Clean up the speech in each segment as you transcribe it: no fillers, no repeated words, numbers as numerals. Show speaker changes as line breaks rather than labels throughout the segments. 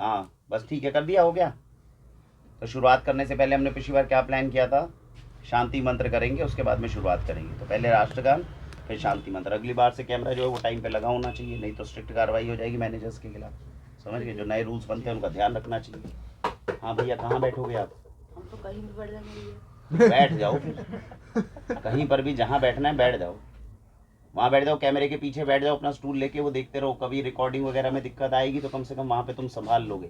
हाँ बस ठीक है, कर दिया, हो गया। तो शुरुआत करने से पहले हमने पिछली बार क्या प्लान किया था, शांति मंत्र करेंगे, उसके बाद में शुरुआत करेंगे। तो पहले राष्ट्रगान फिर शांति मंत्र। अगली बार से कैमरा जो है वो टाइम पे लगा होना चाहिए, नहीं तो स्ट्रिक्ट कार्रवाई हो जाएगी मैनेजर्स के खिलाफ। समझ गए, जो नए रूल्स बनते हैं उनका ध्यान रखना चाहिए। हाँ भैया, कहाँ बैठोगे आप?
हम तो कहीं भी बैठ जाएंगे।
बैठ जाओ फिर, कहीं पर भी जहाँ बैठना है बैठ जाओ, वहाँ बैठ जाओ, कैमरे के पीछे बैठ जाओ, अपना स्टूल लेके वो देखते रहो। कभी रिकॉर्डिंग वगैरह में दिक्कत आएगी तो कम से कम वहाँ पे तुम संभाल लोगे।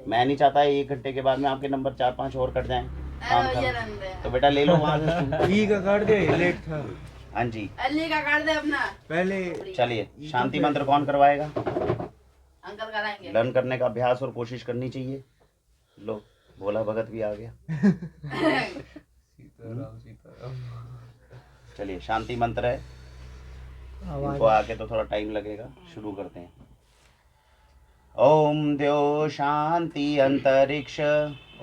मैं नहीं चाहता है 1 घंटे के बाद में आपके नंबर 4-5 और कट जाएं काम खत्म। तो बेटा ले लो वहाँ से स्टूल।
ई का काट दे, लेट था।
हाँ जी,
अल्ली का काट दे अपना
पहले।
चलिए शांति मंत्र कौन करवाएगा?
अंकल कराएंगे।
लर्न करने का अभ्यास और कोशिश करनी चाहिए। लो भोला भगत भी आ गया।
सीताराम सीताराम।
चलिए शांति मंत्र है, इनको आके तो थोड़ा टाइम लगेगा। शुरू करते हैं। ओम द्यो शांति अंतरिक्ष,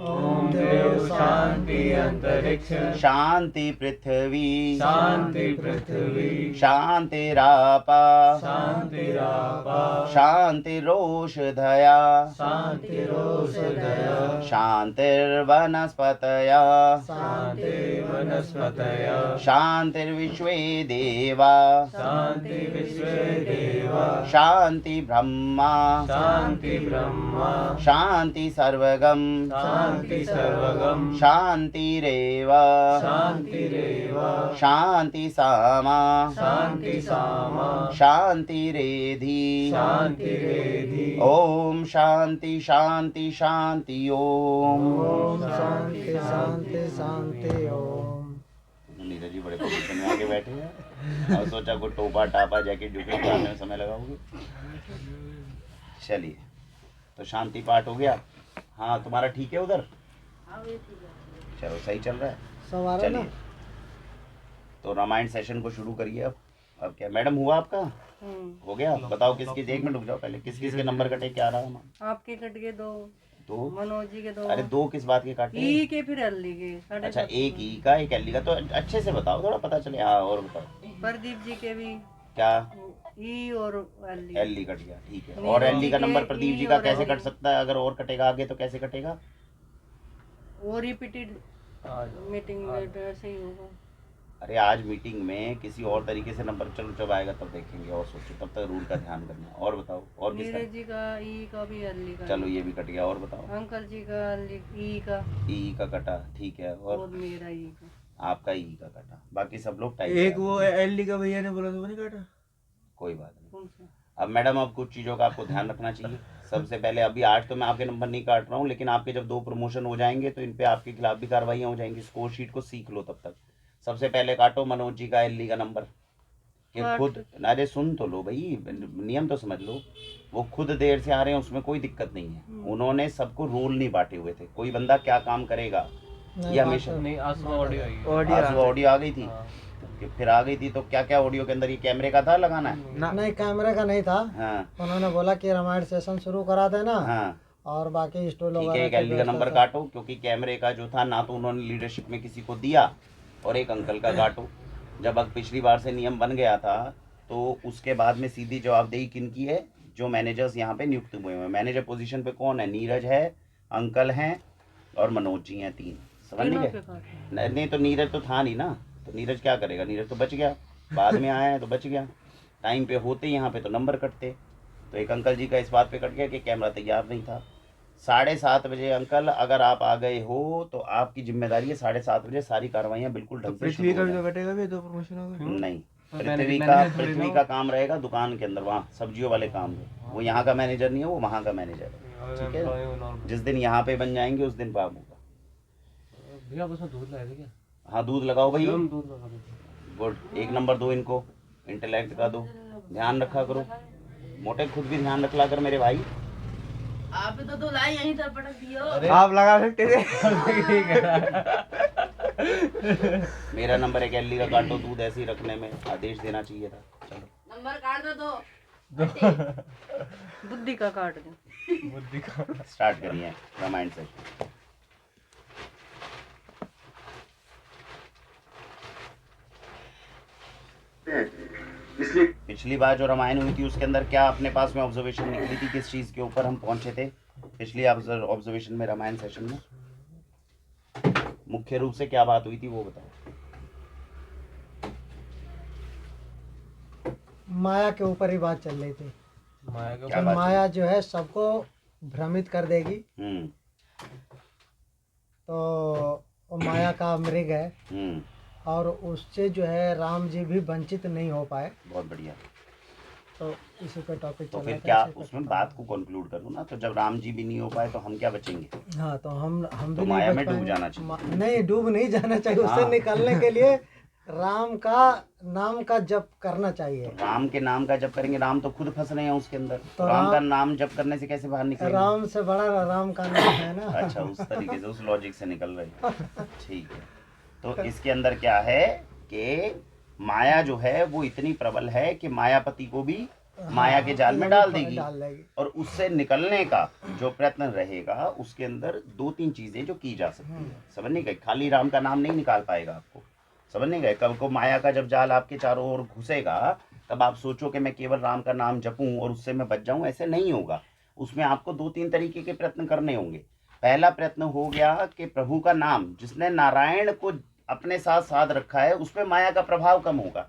ओम देव शांति अंतरिक्ष,
शांति पृथ्वी,
शांति पृथ्वी,
शांतिरापा,
शांतिरापा,
शांतिरोषधया,
शांतिरोषधया,
शांतिर्वनस्पतया,
शांतिर्वनस्पतया,
शांतिर्विश्वे देवा,
शांति विश्वे देवा,
शांति ब्रह्मा,
शांति ब्रह्मा,
शांति सर्वगम,
शांति सर्वगम,
शांतिरेव,
शांतिरेव,
शांति सामा,
शांति सामा,
शांतिरेधि,
शांतिरेधि।
ओम शांति शांति शांति ओम।
ओम शांति शांति शांति ओम।
नीरज जी बड़े पोजीशन में आके बैठे हैं और सोचा को टोपा टापा जैकेट जूकेट डालने में समय लगाओगे। चलिए तो शांति पाठ हो गया। हाँ तुम्हारा ठीक है उधर? चलो सही चल रहा है। चलिए तो रामायण सेशन को शुरू करिए। अब क्या मैडम हुआ आपका? हो गया? बताओ किस किस, 1 मिनट रुक जाओ पहले, किस किस के नंबर कटे, क्या रहा है?
आपके कट गए 2,
दो?
मनोज जी के 2।
अरे 2 किस बात के काटे?
ई के फिर अल्ली के साढ़े
अच्छा
7।
एक ई का एक एल का, तो अच्छे से बताओ थोड़ा पता चले। हाँ और बताओ।
प्रदीप जी के भी
क्या?
ई और अल्ली।
एल कट गया, ठीक है। और एल का नंबर प्रदीप जी का कैसे कट सकता है? अगर और कटेगा आगे तो कैसे कटेगा?
वो रिपीटेड मीटिंग में ऐसे ही होगा।
अरे आज मीटिंग में किसी और तरीके से नंबर, चलो जब आएगा तब देखेंगे और सोचो, तब तक रूल का ध्यान करना है। और बताओ और किसका?
नीरज जी का ई का भी अल्ली का।
चलो ये भी कट गया। और बताओ?
अंकल जी का अल्ली ई का
ई का कटा, ठीक है।
और
और
मेरा ई का।
आपका ई का कटा, बाकी सब लोग टाइप।
एक वो एल का भैया ने बोला तो वो नहीं काटा।
कोई बात नहीं।
कौन सा?
अब मैडम अब कुछ चीज़ों का आपको ध्यान रखना चाहिए। सबसे पहले अभी आज तो मैं आपके नंबर नहीं काट रहा हूँ, लेकिन आपके जब 2 प्रमोशन हो जाएंगे तो इन पे आपके खिलाफ भी कार्रवाइयाँ हो जाएंगी। स्कोर शीट को सीख लो तब तक। सबसे पहले काटो मनोज जी का एल का नंबर। कि खुद, अरे सुन तो लो भाई, नियम तो समझ लो। वो खुद देर से आ रहे हैं, उसमें कोई दिक्कत नहीं है। उन्होंने सबको रोल नहीं बांटे हुए थे, कोई बंदा क्या काम करेगा ये हमेशा
नहीं, आंसू ऑडियो
ऑडियो आ गई थी कि फिर आ गई थी। तो क्या क्या ऑडियो के अंदर ये कैमरे का था लगाना है?
नहीं कैमरे का नहीं था।
हाँ
उन्होंने बोला कि रामायण सेशन शुरू करा देना
हाँ
और बाकी स्टूल
ठीक है।
वगैरह
एक
की
एल का
व्यवस्था
नंबर
सब।
काटो, क्योंकि कैमरे का जो था ना तो उन्होंने लीडरशिप में किसी को दिया, और एक अंकल का काटो। जब अब पिछली बार से नियम बन गया था तो उसके बाद में सीधी जवाबदेही किन की है? जो मैनेजर्स यहाँ पे नियुक्त हुए हैं। मैनेजर पोजीशन पे कौन है? नीरज है, अंकल हैं और मनोज जी हैं, 3। समझ नहीं गए? नहीं तो नीरज तो था नहीं ना, तो नीरज क्या करेगा? नीरज तो बच गया, बाद में आया है तो बच गया। टाइम पे होते यहाँ पे तो नंबर कटते। तो एक अंकल जी का इस बात पे कट गया कि कैमरा तैयार नहीं था। 7:30 बजे अंकल अगर आप आ गए हो तो आपकी जिम्मेदारी है 7:30 बजे सारी कार्रवाइयाँ बिल्कुल ढंग से शुरू
पृथ्वी का
हो
भी
जाए।
तो कटेगा भी, 2 प्रमोशन हो गए।
नहीं, पृथ्वी का काम रहेगा दुकान के अंदर, वहाँ सब्जियों वाले काम में। वो यहाँ का मैनेजर नहीं है, वो वहाँ का मैनेजर है। ठीक है, जिस दिन यहाँ पे बन जाएंगे उस दिन काम होगा।
भैया उसमें दूध लगाएगा क्या?
हाँ दूध लगाओ भाई।
दूध लगा दो।
गुड। 1 नंबर दो इनको, इंटेलेक्ट का दो। ध्यान रखा करो, मोटे खुद भी ध्यान रखला कर मेरे भाई।
आप तो लाई यहीं तर पटक दियो।
आप लगा सकते थे।
मेरा नंबर एक एल का काटो, दूध ऐसे ही रखने में आदेश देना चाहिए था। चलो
नंबर काट दो तो बुद्धि का काट दो।
बुद्धि का
स्टार्ट करिए रामायण से। पिछली बार जो रामायण हुई थी उसके अंदर क्या अपने पास में ऑब्जर्वेशन निकली थी? किस चीज के ऊपर हम पहुंचे थे? पिछली ऑब्जर्वेशन में रामायण सेशन में मुख्य रूप से क्या बात हुई थी वो बताओ।
माया के ऊपर ही बात चल रही थी
माया के
क्या
कि
बात
माया जो है सबको भ्रमित कर देगी। तो वो माया का मृग है और उससे जो है राम जी भी वंचित नहीं हो पाए।
बहुत बढ़िया।
तो इसी पे टॉपिक
तो
चल
फिर
रहा था,
क्या
इसी पे
उसमें
खत्म
बात को कंक्लूड करूँ ना, तो जब राम जी भी नहीं हो पाए तो हम क्या बचेंगे?
हाँ, तो हम
तो
भी
माया
नहीं
में
बच
डूब
पाएंगे।
जाना चाहिए।
नहीं, डूब नहीं जाना चाहिए। उससे
हाँ।
निकलने के लिए राम का नाम का जप करना चाहिए।
तो राम के नाम का जप करेंगे, राम तो खुद फंस रहे हैं उसके अंदर,
तो
राम का
राम-
नाम जप करने से कैसे बाहर निकलेंगे?
राम से बड़ा राम का नाम है ना।
अच्छा, उस तरीके से, उस लॉजिक से निकल रहे हैं। ठीक है। तो इसके अंदर क्या है कि माया जो है वो इतनी प्रबल है कि मायापति को भी माया के जाल में डाल देगी।
डाल देगी।
और उससे निकलने का जो प्रयत्न रहेगा उसके अंदर 2-3 चीजें जो की जा सकती है। समझ नहीं गए? खाली राम का नाम नहीं निकाल पाएगा आपको। समझ नहीं गए? कब को माया का जब जाल आपके चारों ओर घुसेगा तब आप सोचो कि मैं केवल राम का नाम जपूं और उससे मैं बच जाऊं, ऐसे नहीं होगा। उसमें आपको 2-3 तरीके के प्रयत्न करने होंगे। पहला प्रयत्न हो गया कि प्रभु का नाम, जिसने नारायण को अपने साथ साध रखा है, उस पर माया का प्रभाव कम होगा।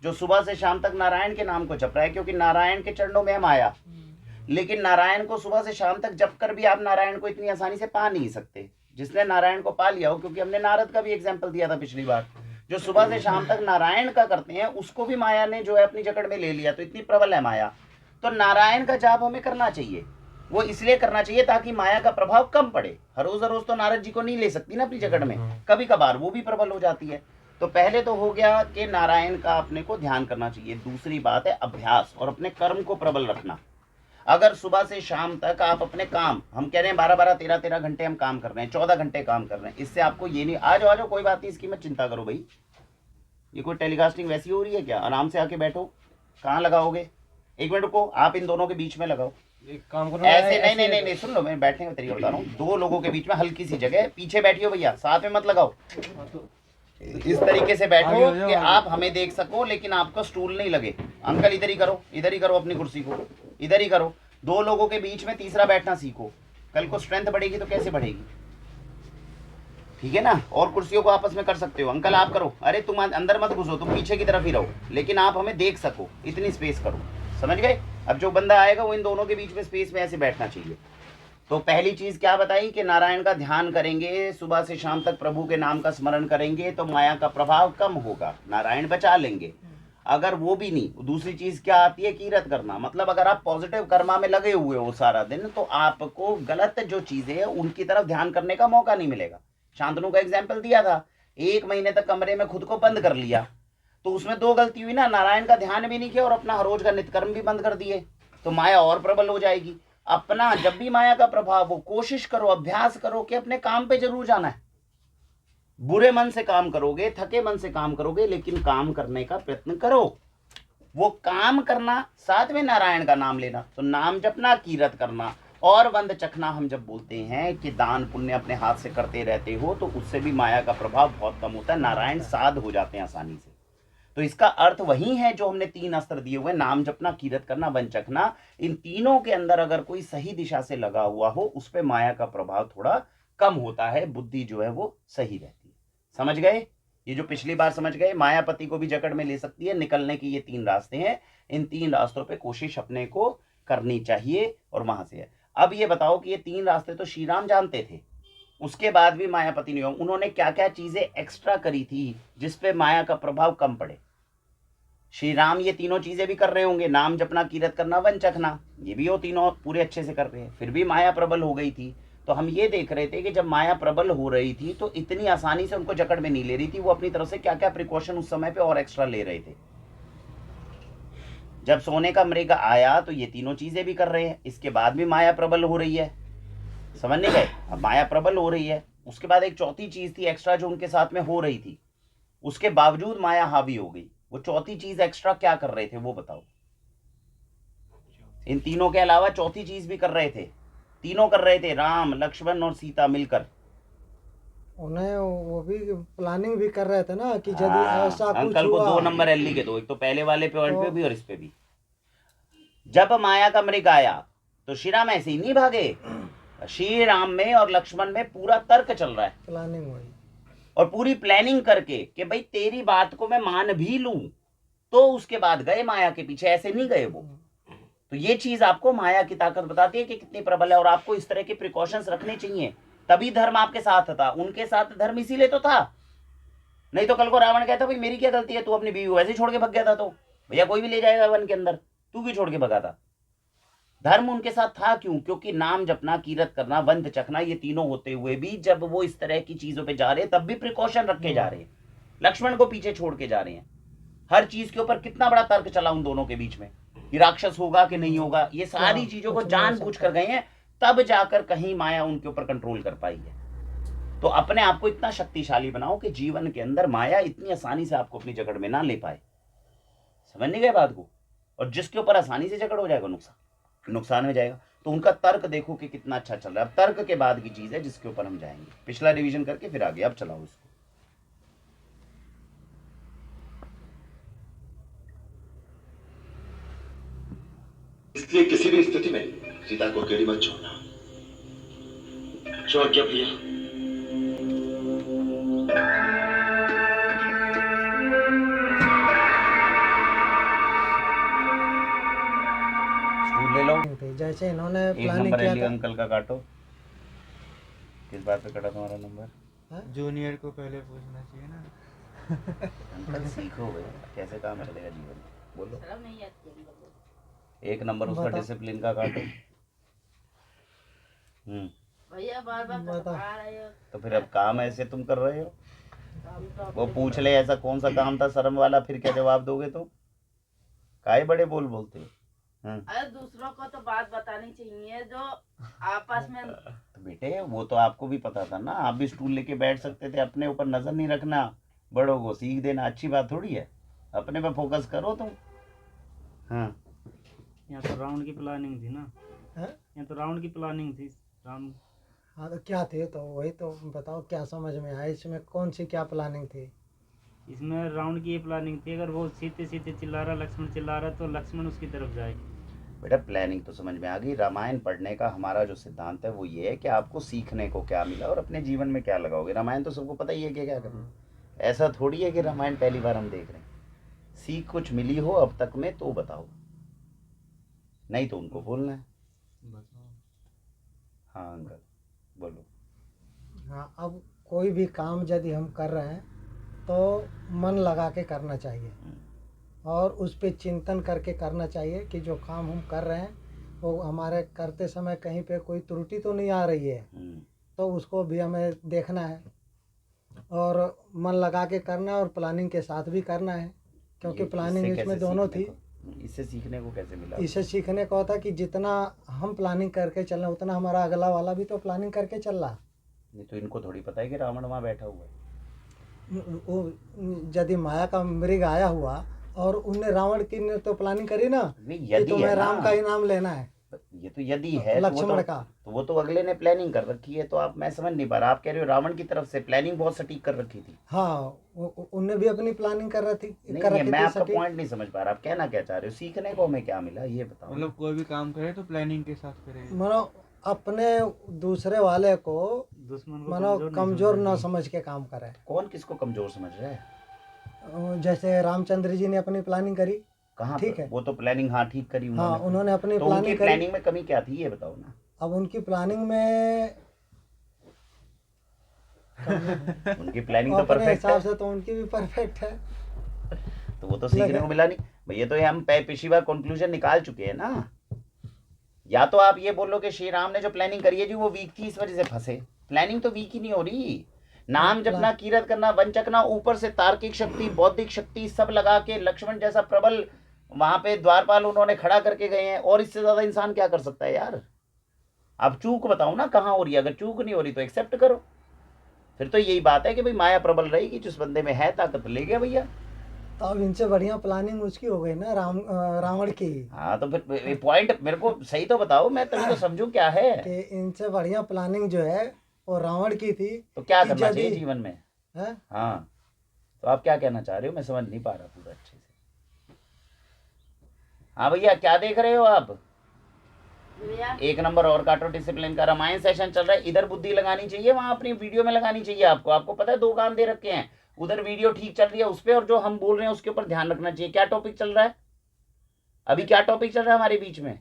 जो सुबह से शाम तक नारायण के नाम को जप रहा है, क्योंकि नारायण के चरणों में है माया। लेकिन नारायण को सुबह से शाम तक जप कर भी आप नारायण को इतनी आसानी से पा नहीं सकते। जिसने नारायण को पा लिया हो, क्योंकि हमने नारद का भी एग्जाम्पल दिया था पिछली बार, जो सुबह से शाम तक नारायण का करते हैं उसको भी माया ने जो है अपनी जकड़ में ले लिया। तो इतनी प्रबल है माया। तो नारायण का जाप हमें करना चाहिए। वो इसलिए करना चाहिए ताकि माया का प्रभाव कम पड़े। हर रोज तो नारद जी को नहीं ले सकती ना अपनी जकड़ में, कभी कभार वो भी प्रबल हो जाती है। तो पहले तो हो गया कि नारायण का अपने को ध्यान करना चाहिए। दूसरी बात है अभ्यास और अपने कर्म को प्रबल रखना। अगर सुबह से शाम तक आप अपने काम, हम कह रहे हैं 12-12, 13-13 घंटे हम काम कर रहे हैं, 14 घंटे काम कर रहे हैं, इससे आपको ये नहीं, आ जाओ कोई बात नहीं, इसकी मत चिंता करो भाई। ये कोई टेलीकास्टिंग वैसी हो रही है क्या? आराम से आके बैठो। कहाँ लगाओगे? 1 मिनट रुको, आप इन दोनों के बीच में लगाओ।
एक काम करो,
ऐसे नहीं, सुन लो, मैं बैठने का तरीका बता रहा हूँ। 2 लोगों के बीच में हल्की सी जगह, पीछे बैठियो भैया, साथ में मत लगाओ। इस तरीके से बैठो कि आप हमें देख सको लेकिन आपको स्टूल नहीं लगे। अंकल इधर ही करो अपनी कुर्सी को, इधर ही करो। 2 लोगों के बीच में तीसरा बैठना सीखो। कल को स्ट्रेंथ बढ़ेगी तो कैसे बढ़ेगी? ठीक है ना? और कुर्सियों को आपस में कर सकते हो। अंकल आप करो, अरे तुम अंदर मत घुसो, तुम पीछे की तरफ ही रहो, लेकिन आप हमें देख सको, इतनी स्पेस करो। समझ गए? अब जो बंदा आएगा वो इन दोनों के बीच में स्पेस में ऐसे बैठना चाहिए। तो पहली चीज क्या बताई कि नारायण का ध्यान करेंगे, सुबह से शाम तक प्रभु के नाम का स्मरण करेंगे तो माया का प्रभाव कम होगा, नारायण बचा लेंगे। अगर वो भी नहीं, दूसरी चीज क्या आती है? कीरत करना। मतलब अगर आप पॉजिटिव कर्मा में लगे हुए हो सारा दिन तो आपको गलत जो चीजें हैं उनकी तरफ ध्यान करने का मौका नहीं मिलेगा। शांतनु का एग्जाम्पल दिया था, 1 महीने तक कमरे में खुद को बंद कर लिया तो उसमें 2 गलती हुई ना, नारायण का ध्यान भी नहीं किया और अपना हर रोज का नित्यकर्म भी बंद कर दिए, तो माया और प्रबल हो जाएगी। अपना जब भी माया का प्रभाव हो, कोशिश करो, अभ्यास करो कि अपने काम पे जरूर जाना है। बुरे मन से काम करोगे, थके मन से काम करोगे, लेकिन काम करने का प्रयत्न करो। वो काम करना, साथ में नारायण का नाम लेना, तो नाम जपना, कीरत करना और वंद चखना। हम जब बोलते हैं कि दान पुण्य अपने हाथ से करते रहते हो तो उससे भी माया का प्रभाव बहुत कम होता है, नारायण साध हो जाते हैं आसानी से। तो इसका अर्थ वही है जो हमने 3 अस्त्र दिए हुए, नाम जपना, कीरत करना, वन चखना। इन तीनों के अंदर अगर कोई सही दिशा से लगा हुआ हो उस पर माया का प्रभाव थोड़ा कम होता है, बुद्धि जो है वो सही रहती है। समझ गए? ये जो पिछली बार समझ गए, मायापति को भी जकड़ में ले सकती है। निकलने के ये 3 रास्ते हैं, इन 3 रास्तों पे कोशिश अपने को करनी चाहिए और वहां से है। अब ये बताओ कि ये 3 रास्ते तो श्री राम जानते थे, उसके बाद भी मायापति नहीं हो, उन्होंने क्या क्या चीजें एक्स्ट्रा करी थी जिसपे माया का प्रभाव कम पड़े? श्री राम ये तीनों चीजें भी कर रहे होंगे, नाम जपना, कीरत करना, वन चखना, ये भी वो तीनों पूरे अच्छे से कर रहे हैं, फिर भी माया प्रबल हो गई थी। तो हम ये देख रहे थे कि जब माया प्रबल हो रही थी तो इतनी आसानी से उनको जकड़ में नहीं ले रही थी, वो अपनी तरफ से क्या क्या प्रिकॉशन उस समय पे और एक्स्ट्रा ले रहे थे। जब सोने का मृग आया तो ये तीनों चीजें भी कर रहे हैं, इसके बाद भी माया प्रबल हो रही है। समझ नहीं गए? अब माया प्रबल हो रही है, उसके बाद एक चौथी चीज थी एक्स्ट्रा जो उनके साथ में हो रही थी, उसके बावजूद माया हावी हो गई। वो चौथी चीज एक्स्ट्रा क्या कर रहे थे वो बताओ? इन तीनों के अलावा चौथी चीज भी कर रहे थे, तीनों कर रहे थे, राम, लक्ष्मण और सीता मिलकर।
उन्हें वो भी प्लानिंग भी कर रहे थे ना कि यदि ऐसा कुछ
अंकल को
हुआ
2 नंबर एल के दो, एक तो पहले वाले पॉइंट पे भी और इस पे भी। जब माया का मृग आया तो श्री राम ऐसे ही नहीं भागे, श्री राम में और लक्ष्मण में पूरा तर्क चल रहा है
प्लानिंग हुई
और पूरी प्लानिंग करके कि भाई तेरी बात को मैं मान भी लूं तो उसके बाद गए माया के पीछे, ऐसे नहीं गए वो। तो ये चीज आपको माया की ताकत बताती है कि कितनी प्रबल है और आपको इस तरह के प्रिकॉशंस रखने चाहिए, तभी धर्म आपके साथ था। उनके साथ धर्म इसीलिए तो था, नहीं तो कल को रावण कहता भाई मेरी क्या गलती है, तू अपनी बीवी को वैसे ही छोड़ के भाग गया था, तो भैया कोई भी ले जाएगा वन के अंदर, तू क्यों छोड़ के भगा था। धर्म उनके साथ था क्यों? क्योंकि नाम जपना, कीरत करना, वंध चखना, ये तीनों होते हुए भी जब वो इस तरह की चीजों पे जा रहे हैं तब भी प्रिकॉशन रख के जा रहे हैं। लक्ष्मण को पीछे छोड़ के जा रहे हैं। हर चीज के ऊपर कितना बड़ा तर्क चला उन दोनों के बीच में कि राक्षस होगा कि नहीं होगा, ये सारी चीजों को जानबूझ कर गए हैं, तब जाकर कहीं माया उनके ऊपर कंट्रोल कर पाई है। तो अपने आप को इतना शक्तिशाली बनाओ कि जीवन के अंदर माया इतनी आसानी से आपको अपनी जकड़ में ना ले पाए। समझ नहीं गए बात को? और जिसके ऊपर आसानी से जकड़ हो जाएगा नुकसान में जाएगा। तो उनका तर्क देखो कि कितना अच्छा चल रहा है। अब तर्क के बाद की चीज है जिसके ऊपर हम जाएंगे, पिछला रिवीजन करके फिर आगे। अब चलाओ इसको।
इसलिए किसी भी स्थिति में सीता को अकेली मत छोड़ना। जो आज्ञा भैया।
स्टूल ले लो।
जैसे इन्होंने
एक
प्लानिंग
नंबर
किया
एली
था।
अंकल का काटो। किस बात पे कटा तुम्हारा नंबर?
जूनियर को पहले पूछना चाहिए ना।
अंकल सीखो भाई कैसे काम चलेगा जीवन में। बोलो
शर्म नहीं आती है लोगों को।
एक नंबर उसका
बताओ।
डिसिप्लिन का काटो।
भैया बार बार
बताओ।
आ रहे हो।
तो फिर अब काम ऐसे तुम कर रहे हो।
हम तो
वो पूछ ले ऐसा कौन सा काम था शर्म वाला, फिर क्या जवाब दोगे तुम? काहे बड़े बोलते हो?
अरे दूसरों को तो बात बतानी चाहिए जो आपस में।
तो बेटे वो तो आपको भी पता था ना, आप भी स्टूल लेके बैठ सकते थे। अपने ऊपर नजर नहीं रखना, बड़ों को सीख देना अच्छी बात थोड़ी है। अपने पे फोकस करो तुम। हाँ
यहाँ तो राउंड की प्लानिंग थी ना।
हैं?
यहाँ तो राउंड की प्लानिंग थी। राउंड
हाँ तो क्या थे, तो वही तो बताओ क्या समझ में आया इसमें, कौन सी क्या प्लानिंग थी?
इसमें राउंड की ये प्लानिंग थी, अगर वो सीते सीते चिल्ला रहा, लक्ष्मण चिल्ला रहा, तो लक्ष्मण उसकी तरफ जाए।
बेटा प्लानिंग तो समझ में आ गई। रामायण पढ़ने का हमारा जो सिद्धांत है वो ये है कि आपको सीखने को क्या मिला और अपने जीवन में क्या लगाओगे। रामायण तो सबको पता ही है कि क्या करना। ऐसा थोड़ी है कि रामायण पहली बार हम देख रहे हैं। सीख कुछ मिली हो अब तक में तो बताओ, नहीं तो उनको बोलना है। हाँ अंकल बोलो।
हाँ, अब कोई भी काम यदि हम कर रहे हैं तो मन लगा के करना चाहिए और उस पे चिंतन करके करना चाहिए कि जो काम हम कर रहे हैं वो हमारे करते समय कहीं पे कोई त्रुटि तो नहीं आ रही है, तो उसको भी हमें देखना है और मन लगा के करना है और प्लानिंग के साथ भी करना है, क्योंकि प्लानिंग इसमें दोनों थी।
इससे सीखने को कैसे मिला?
इससे सीखने को होता कि जितना हम प्लानिंग करके चल रहे हैं उतना हमारा अगला वाला भी तो प्लानिंग करके चल रहा।
नहीं तो इनको थोड़ी पता है कि रावण वहाँ बैठा हुआ है।
वो यदि माया का मृग आया हुआ और उनने रावण की ने तो प्लानिंग करी ना
नहीं,
कि
यदि
तुम्हें
है
राम
ना,
का इनाम लेना है,
ये तो यदि है तो वो
लक्ष्मण
तो,
का।
तो वो तो अगले ने प्लानिंग कर रखी है। तो आप मैं समझ नहीं पा रहा, आप कह रहे हो रावण की तरफ से प्लानिंग बहुत सटीक कर रखी थी।
हाँ, उनने भी अपनी प्लानिंग कर रखी
नहीं मैं आपका
सटीक।
पॉइंट नहीं समझ पा रहा। आप कहना क्या चाह रहे हो? सीखने को हमें क्या मिला ये बताओ।
मतलब कोई भी काम करे तो प्लानिंग के साथ करे।
मानो अपने दूसरे वाले को
दुश्मन को
मानो
नहीं
कमजोर
समझना
न समझ के काम करे।
कौन किसको कमजोर समझ रहा है?
जैसे रामचंद्र जी ने अपनी प्लानिंग करी,
कहाँ
ठीक
पर?
है।
वो तो प्लानिंग हाँ ठीक करी
हाँ, उन्होंने अपनी
तो उनकी
प्लानिंग करी।
प्लानिंग में कमी क्या थी ये बताओ ना।
अब उनकी प्लानिंग में
उनकी प्लानिंग तो
अपने
परफेक्ट
हिसाब
है,
से तो उनकी भी परफेक्ट है।
तो वो तो सीखने को मिला नहीं भैया। तो ये हम पिछली बार कंक्लूजन निकाल चुके हैं ना। या तो आप ये बोलो कि श्री राम ने जो प्लानिंग करी है जी वो वीक थी, इस वजह से फंसे। प्लानिंग तो वीक ही नहीं हो रही। नाम जपना, कीरत करना, वंचकना, ऊपर से तार्किक शक्ति, बौद्धिक शक्ति सब लगा के लक्ष्मण जैसा प्रबल वहां पे द्वारपाल उन्होंने खड़ा करके गए हैं। और इससे ज्यादा इंसान क्या कर सकता है यार? आप चूक बताओ ना कहाँ हो रही है। अगर चूक नहीं हो रही तो एक्सेप्ट करो। फिर तो यही बात है कि भाई माया प्रबल रहेगी, जिस बंदे में है ताकत ले गया भैया।
तो अब इनसे बढ़िया प्लानिंग उसकी हो गई ना, रावण की।
हाँ तो फिर पॉइंट मेरे को सही तो बताओ, मैं तभी तो समझूं क्या है।
कि इनसे बढ़िया प्लानिंग जो है वो रावण की थी।
तो क्या
कि
करना
यदि-
चाहिए जीवन में?
है?
हाँ तो आप क्या कहना चाह रहे हो? मैं समझ नहीं पा रहा पूरा अच्छे से। हाँ भैया क्या देख रहे हो आप?
भैया
1 नंबर और काटो डिसिप्लिन का। रामायण सेशन चल रहा है, इधर बुद्धि लगानी चाहिए, वहां अपनी वीडियो में लगानी चाहिए। आपको आपको पता है 2 काम दे रखे हैं, उधर वीडियो ठीक चल रही है उस पर, और जो हम बोल रहे हैं उसके ऊपर ध्यान रखना चाहिए। क्या टॉपिक चल रहा है अभी, क्या टॉपिक चल रहा है हमारे बीच में?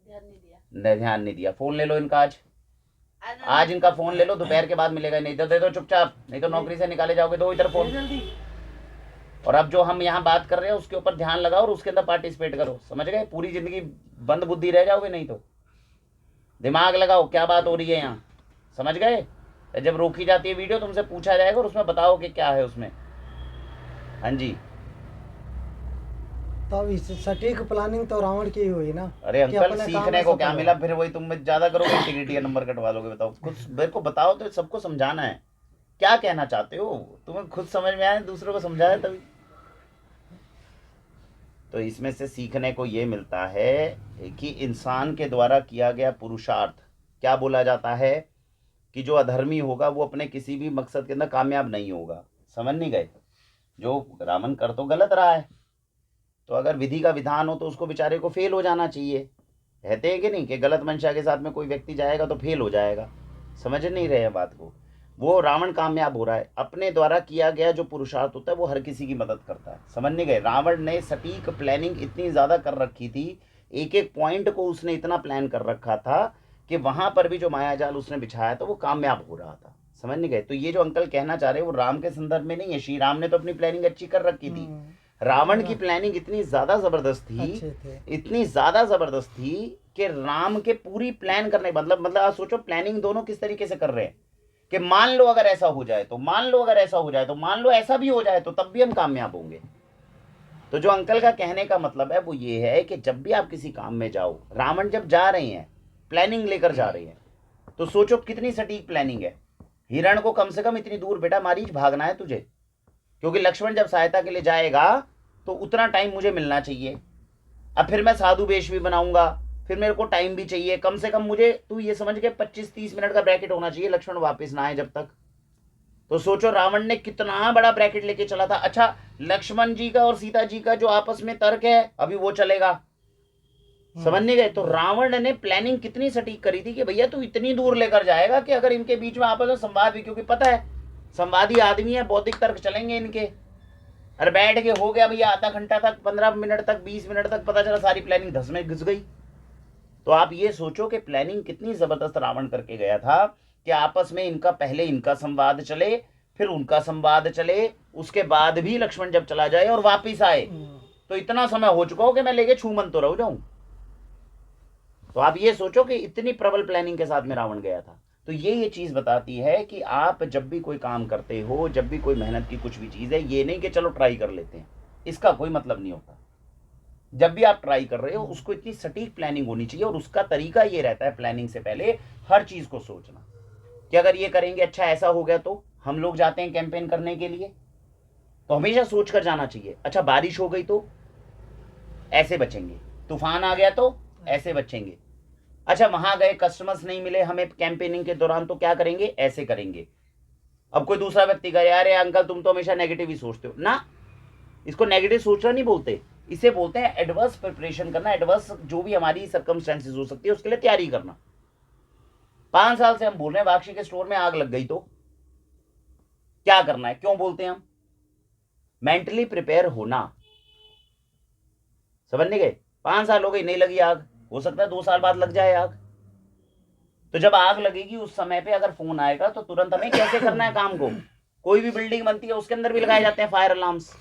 ध्यान नहीं दिया।
ध्यान नहीं दिया। फोन ले लो इनका, आज इनका फोन ले लो, दोपहर के बाद मिलेगा नहीं तो दे दो चुपचाप, नहीं तो नौकरी से निकाले जाओगे। दो इधर फोन।
जल्दी
और अब जो हम यहाँ बात कर रहे हैं उसके ऊपर ध्यान लगाओ और उसके अंदर पार्टिसिपेट करो, समझ गए? पूरी जिंदगी बंद बुद्धि रह जाओगे नहीं तो। दिमाग लगाओ क्या बात हो रही है यहाँ, समझ गए? जब रोकी जाती है वीडियो तुमसे पूछा जाएगा और उसमें बताओ कि क्या है उसमें। हाँ जी।
तो इस सटीक प्लानिंग तो रावण की ही हुई ना।
अरे
कि
अंकल
अपने काम
सीखने
में
को
सफल
क्या
हो।
मिला? फिर वही तुम ज्यादा करोगे, इंटीग्रिटी का नंबर कटवा लोगे। बताओ कुछ मेरे को बताओ, तो सबको समझाना है, क्या कहना चाहते हो? तुम्हें खुद समझ में आए, दूसरों को समझाए तभी। तो इसमें से सीखने को ये मिलता है कि इंसान के द्वारा किया गया पुरुषार्थ, क्या बोला जाता है कि जो अधर्मी होगा वो अपने किसी भी मकसद के अंदर कामयाब नहीं होगा। समझ नहीं गए? जो रावण कर तो गलत रहा है, तो अगर विधि का विधान हो तो उसको बेचारे को फेल हो जाना चाहिए। कहते हैं कि नहीं कि गलत मंशा के साथ में कोई व्यक्ति जाएगा तो फेल हो जाएगा। समझ नहीं रहे हैं बात को? वो रावण कामयाब हो रहा है, अपने द्वारा किया गया जो पुरुषार्थ होता है वो हर किसी की मदद करता है। समझ नहीं गए? रावण ने सटीक प्लानिंग इतनी ज़्यादा कर रखी थी, एक एक पॉइंट को उसने इतना प्लान कर रखा था कि वहाँ पर भी जो मायाजाल उसने बिछाया था वो कामयाब हो रहा था। समझ नहीं गए? तो ये जो अंकल कहना चाह रहे हैं वो राम के संदर्भ में नहीं है। श्री राम ने तो अपनी प्लानिंग अच्छी कर रखी थी, रावण की प्लानिंग इतनी ज्यादा जबरदस्त थी,
अच्छे थे।
इतनी ज्यादा जबरदस्त थी कि राम के पूरी प्लान करने मतलब आप सोचो प्लानिंग दोनों किस तरीके से कर रहे हैं कि मान लो अगर ऐसा हो जाए तो, मान लो अगर ऐसा हो जाए तो, मान लो ऐसा भी हो जाए तो तब भी हम कामयाब होंगे। तो जो अंकल का कहने का मतलब है वो ये है कि जब भी आप किसी काम में जाओ, रावण जब जा रहे हैं प्लानिंग लेकर जा रहे हैं, तो सोचो कितनी सटीक प्लानिंग है। हिरण को कम से कम इतनी दूर बेटा मारीच भागना है तुझे, क्योंकि लक्ष्मण जब सहायता के लिए जाएगा तो उतना टाइम मुझे मिलना चाहिए। अब फिर मैं साधु वेश भी बनाऊंगा, फिर मेरे को टाइम भी चाहिए, कम से कम मुझे तू ये समझ के 25-30 मिनट का ब्रैकेट होना चाहिए, लक्ष्मण वापस ना आए जब तक। तो सोचो रावण ने कितना बड़ा ब्रैकेट लेके चला था। अच्छा, लक्ष्मण जी का और सीता जी का जो आपस में तर्क है अभी वो चलेगा, समझ नहीं गए? तो रावण ने प्लानिंग कितनी सटीक करी थी कि भैया तू इतनी दूर लेकर जाएगा कि अगर इनके बीच में आपस में संवाद भी, क्योंकि पता है संवादी आदमी है, बौद्धिक तर्क चलेंगे इनके। अरे बैठ के हो गया भैया आधा घंटा तक, 15 मिनट तक, 20 मिनट तक, पता चला सारी प्लानिंग धस में घुस गई। तो आप ये सोचो कि प्लानिंग कितनी जबरदस्त रावण करके गया था कि आपस में इनका पहले इनका संवाद चले, फिर उनका संवाद चले, उसके बाद भी लक्ष्मण जब चला जाए और वापिस आए तो इतना समय हो चुका हो कि मैं लेके छूमन तो रह जाऊं। तो आप ये सोचो कि इतनी प्रबल प्लानिंग के साथ में रावण गया था। तो ये चीज बताती है कि आप जब भी कोई काम करते हो, जब भी कोई मेहनत की कुछ भी चीज है, ये नहीं कि चलो ट्राई कर लेते हैं, इसका कोई मतलब नहीं होता। जब भी आप ट्राई कर रहे हो उसको इतनी सटीक प्लानिंग होनी चाहिए, और उसका तरीका ये रहता है प्लानिंग से पहले हर चीज को सोचना कि अगर ये करेंगे अच्छा ऐसा हो गया तो। हम लोग जाते हैं कैंपेन करने के लिए तो हमेशा सोच कर जाना चाहिए, अच्छा बारिश हो गई तो ऐसे बचेंगे, तूफान आ गया तो ऐसे बचेंगे, अच्छा वहां गए कस्टमर्स नहीं मिले हमें कैंपेनिंग के दौरान तो क्या करेंगे, ऐसे करेंगे। अब कोई दूसरा व्यक्ति कहे अरे अंकल तुम तो हमेशा नेगेटिव ही सोचते हो ना, इसको नेगेटिव सोचना नहीं बोलते, इसे बोलते हैं एडवर्स प्रिपरेशन करना। एडवर्स जो भी हमारी सर्कमस्टेंसेस हो सकती है उसके लिए तैयारी करना। 5 साल से हम बोल रहे हैं बाक्षी के स्टोर में आग लग गई तो क्या करना है, क्यों बोलते हैं हम? मेंटली प्रिपेयर होना। समझ नहीं गए? 5 साल हो गई नहीं लगी आग, हो सकता है 2 साल बाद लग जाए आग। तो जब आग लगेगी उस समय पे अगर फोन आएगा तो तुरंत हमें कैसे करना है काम को। कोई भी बिल्डिंग बनती है उसके अंदर भी लगाए जाते हैं फायर अलार्म्स,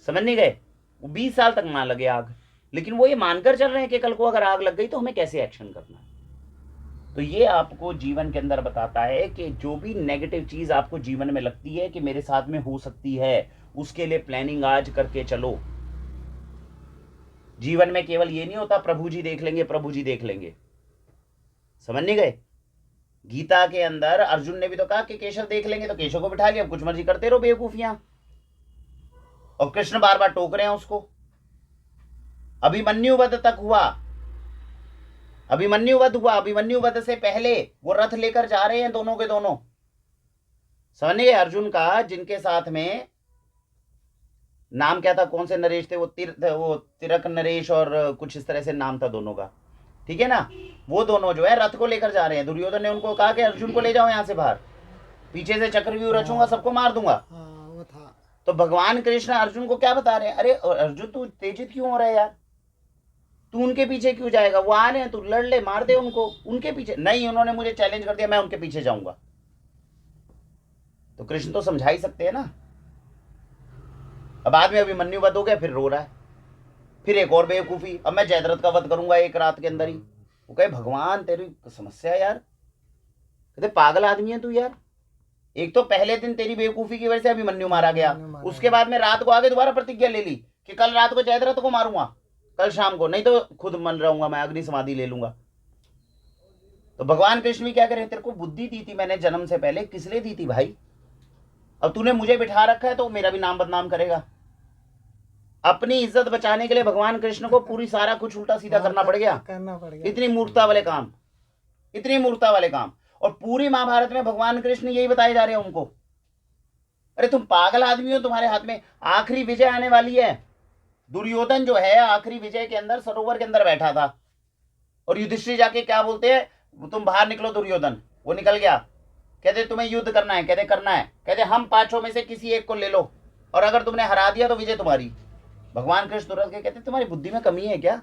समझ नहीं गए? वो 20 साल तक ना लगे आग, लेकिन वो ये मानकर चल रहे हैं कि कल को अगर आग लग गई तो हमें कैसे एक्शन करना है। तो ये आपको जीवन के अंदर बताता है कि जो भी नेगेटिव चीज आपको जीवन में लगती है कि मेरे साथ में हो सकती है, उसके लिए प्लानिंग आज करके चलो। जीवन में केवल ये नहीं होता प्रभु जी देख लेंगे, प्रभु जी देख लेंगे, समझ नहीं गए? गीता के अंदर अर्जुन ने भी तो कहा कि केशव देख लेंगे, तो केशव को बिठा लिया, कुछ मर्जी करते रहो बेवकूफियां। और कृष्ण बार बार टोक रहे हैं उसको। अभिमन्यु वध तक हुआ, अभिमन्यु वध हुआ, अभिमन्यु वध से पहले वो रथ लेकर जा रहे हैं दोनों के दोनों, समझ गए? अर्जुन का जिनके साथ में नाम क्या था, कौन से नरेश थे, वो तिरक नरेश और कुछ इस तरह से नाम था दोनों का, ठीक है ना। वो दोनों जो है रथ को लेकर जा रहे हैं। दुर्योधन ने उनको कहा कि अर्जुन को ले जाओ यहाँ से बाहर, पीछे से चक्रव्यूह रचूंगा, सबको मार दूंगा।
हाँ वो था।
तो भगवान कृष्ण अर्जुन को क्या बता रहे हैं, अरे अर्जुन तू तेजित क्यों हो रहा है यार, तू उनके पीछे क्यों जाएगा, वो आ रहे हैं, तू लड़ ले, मार दे उनको, उनके पीछे नहीं, उन्होंने मुझे चैलेंज कर दिया, मैं उनके पीछे जाऊंगा। तो कृष्ण तो समझा ही सकते हैं ना। अब बाद में अभिमन्यु वध हो गया, फिर रो रहा है, फिर एक और बेवकूफी, अब मैं जयद्रथ का वध करूंगा एक रात के अंदर ही। वो कहे भगवान तेरी समस्या यार, कहते पागल आदमी है तू यार। एक तो पहले दिन तेरी बेवकूफी की वजह से अभिमन्यु मारा गया, उसके बाद में रात को आगे दोबारा प्रतिज्ञा ले ली कि कल रात को जयद्रथ को मारूंगा, कल शाम को, नहीं तो खुद मन रहूंगा, मैं अग्नि समाधि ले लूंगा। तो भगवान कृष्ण भी क्या करें, तेरे को बुद्धि दी थी मैंने जन्म से पहले, किस लिए दी थी भाई, अब तूने मुझे बिठा रखा है तो मेरा भी नाम बदनाम करेगा। अपनी इज्जत बचाने के लिए भगवान कृष्ण को पूरी सारा कुछ उल्टा सीधा करना पड़ गया। इतनी मूर्खता वाले काम, इतनी मूर्खता वाले काम। और पूरी महाभारत में भगवान कृष्ण यही बताए जा रहे हैं उनको, अरे तुम पागल आदमी हो, तुम्हारे हाथ में आखिरी विजय आने वाली है। दुर्योधन जो है आखिरी विजय के अंदर सरोवर के अंदर बैठा था, और युधिष्ठिर जाके क्या बोलते हैं, तुम बाहर निकलो दुर्योधन, वो निकल गया। कहते तुम्हें युद्ध करना है, कहते करना है, कहते हम पांचों में से किसी एक को ले लो, और अगर तुमने हरा दिया तो विजय तुम्हारी। भगवान कृष्ण तुरंत के कहते तुम्हारी बुद्धि में कमी है क्या,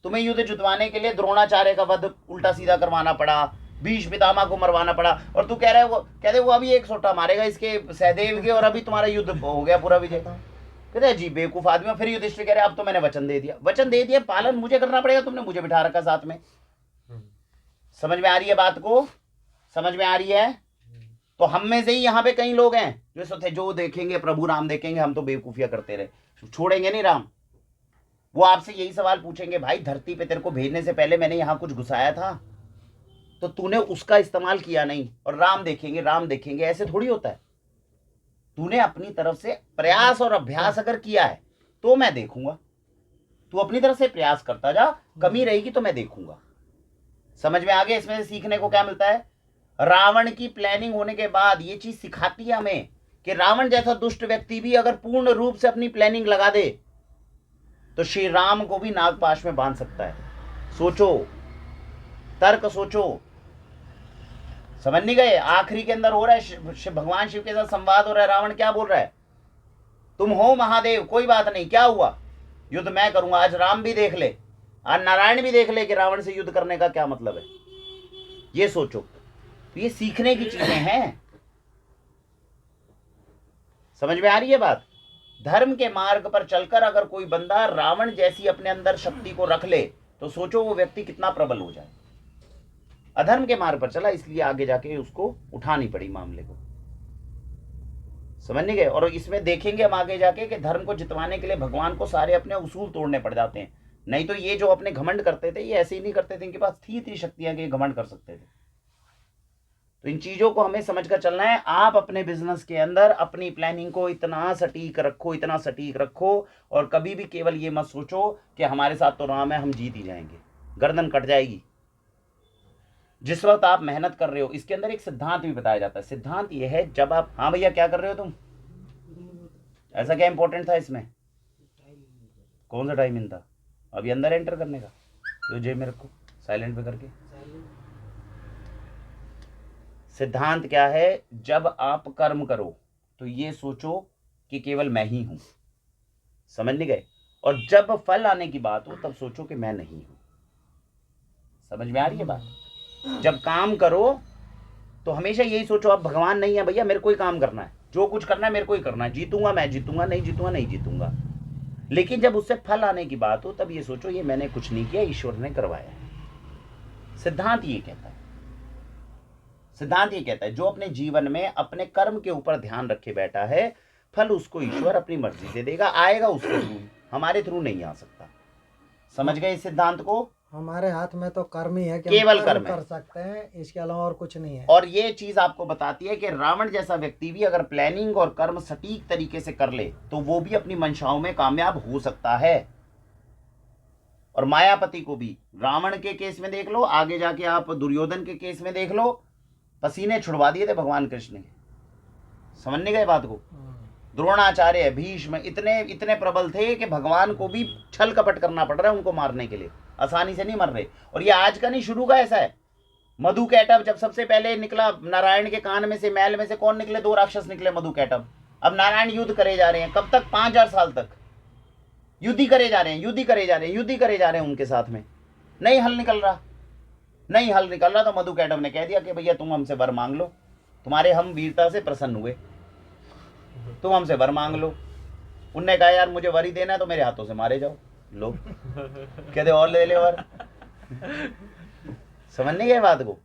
तुम्हें युद्ध जुटवाने के लिए द्रोणाचार्य का वध उल्टा सीधा करवाना पड़ा, भीष्म पितामह को मरवाना पड़ा, और तू कह रहा है वो, कहते वो अभी एक सोटा मारेगा इसके सहदेव के, और अभी तुम्हारा युद्ध हो गया पूरा विजय। कहते अजीब बेवकूफ आदमी। फिर युधिष्ठिर कह रहे अब तो मैंने वचन दे दिया, वचन दे दिया, पालन मुझे करना पड़ेगा, तुमने मुझे बिठा रखा साथ में। समझ में आ रही है बात को, समझ में आ रही है। तो हम में से ही यहाँ पे कई लोग हैं जो सोचते जो देखेंगे प्रभु राम देखेंगे हम तो बेवकूफियां करते रहे, छोड़ेंगे नहीं राम। वो आपसे यही सवाल पूछेंगे, भाई धरती पे तेरे को भेजने से पहले मैंने यहाँ कुछ घुसाया था तो तूने उसका इस्तेमाल किया नहीं, और राम देखेंगे, ऐसे थोड़ी होता है। तूने अपनी तरफ से प्रयास और अभ्यास अगर किया है तो मैं देखूंगा, तू अपनी तरफ से प्रयास करता जा, कमी रहेगी तो मैं देखूंगा। समझ में आ गया। इसमें से सीखने को क्या मिलता है, रावण की प्लानिंग होने के बाद ये चीज सिखाती है हमें कि रावण जैसा दुष्ट व्यक्ति भी अगर पूर्ण रूप से अपनी प्लानिंग लगा दे तो श्री राम को भी नागपाश में बांध सकता है। सोचो, तर्क सोचो, समझ नहीं गए। आखिरी के अंदर हो रहा है भगवान शिव के साथ संवाद हो रहा है, रावण क्या बोल रहा है, तुम हो महादेव, कोई बात नहीं, क्या हुआ, युद्ध मैं करूंगा। आज राम भी देख ले, आज नारायण भी देख ले कि रावण से युद्ध करने का क्या मतलब है। ये सोचो, तो ये सीखने की चीजें हैं। समझ में आ रही है बात। धर्म के मार्ग पर चलकर अगर कोई बंदा रावण जैसी अपने अंदर शक्ति को रख ले तो सोचो वो व्यक्ति कितना प्रबल हो जाए। अधर्म के मार्ग पर चला, इसलिए आगे जाके उसको उठानी पड़ी मामले को। समझ नहीं गए। और इसमें देखेंगे हम आगे जाके कि धर्म को जितवाने के लिए भगवान को सारे अपने उसूल तोड़ने पड़ जाते हैं। नहीं तो ये जो अपने घमंड करते थे ये ऐसे ही नहीं करते थे, इनके पास थी इतनी शक्तियां कि घमंड कर सकते थे। तो इन चीजों को हमें समझकर चलना है। आप अपने बिजनेस के अंदर अपनी प्लानिंग को इतना सटीक रखो, इतना सटीक रखो, और कभी भी केवल ये मत सोचो कि हमारे साथ तो राम है, हम जीत ही जाएंगे, गर्दन कट जाएगी। जिस वक्त आप मेहनत कर रहे हो, इसके अंदर एक सिद्धांत भी बताया जाता है। सिद्धांत ये है, जब आप, हाँ भैया क्या कर रहे हो तुम, ऐसा क्या इंपॉर्टेंट था इसमें, कौन सा टाइम इन था अभी अंदर एंटर करने का, तो जेब में रखो साइलेंट पे करके। सिद्धांत क्या है, जब आप कर्म करो तो ये सोचो कि केवल मैं ही हूं, समझ नहीं गए। और जब फल आने की बात हो तब सोचो कि मैं नहीं हूं। समझ में आ रही है बात। जब काम करो तो हमेशा यही सोचो आप भगवान नहीं है भैया, मेरे को ही काम करना है, जो कुछ करना है मेरे को ही करना है, जीतूंगा मैं जीतूंगा, नहीं जीतूंगा नहीं जीतूंगा। लेकिन जब उससे फल आने की बात हो तब ये सोचो ये मैंने कुछ नहीं किया, ईश्वर ने करवाया है। सिद्धांत ये कहता है, सिद्धांत ये कहता है जो अपने जीवन में अपने कर्म के ऊपर ध्यान रखे बैठा है, फल उसको ईश्वर अपनी मर्जी से देगा, आएगा उसके थ्रू, हमारे थ्रू नहीं आ सकता। समझ गए इस सिद्धांत को।
हमारे हाथ में तो कर्म ही है कि
केवल
हम
कर्म
कर सकते हैं, इसके अलावा और कुछ नहीं है।
और ये चीज आपको बताती है कि रावण जैसा व्यक्ति भी अगर प्लानिंग और कर्म सटीक तरीके से कर ले तो वो भी अपनी मंशाओं में कामयाब हो सकता है। और मायापति को भी रावण के केस में देख लो, आगे जाके आप दुर्योधन के केस में देख लो, पसीने छुड़वा दिए थे भगवान कृष्ण ने। समझ नहीं गए बात को। द्रोणाचार्य, भीष्म इतने इतने प्रबल थे कि भगवान को भी छल कपट करना पड़ रहा है उनको मारने के लिए, आसानी से नहीं मर रहे। और ये आज का नहीं, शुरू का ऐसा है। मधुकैटभ जब सबसे पहले निकला नारायण के कान में से, महल में से कौन निकले? 2 राक्षस निकले, मधुकैटभ। अब नारायण युद्ध करे जा रहे हैं, कब तक? 5000 साल तक युद्ध ही करे जा रहे हैं, युद्ध ही करे जा रहे हैं, युद्ध ही करे जा रहे हैं उनके साथ में। नहीं हल निकल रहा, नहीं हल निकल रहा। तो मधुकैटभ ने कह दिया कि भैया तुम हमसे वर मांग लो, तुम्हारे हम वीरता से प्रसन्न हुए, तुम हमसे वर मांग लो। उनने कहा यार मुझे वर ही देना है तो मेरे हाथों से मारे जाओ। लो कहते और ले ले वर। समझ नहीं गए बात को?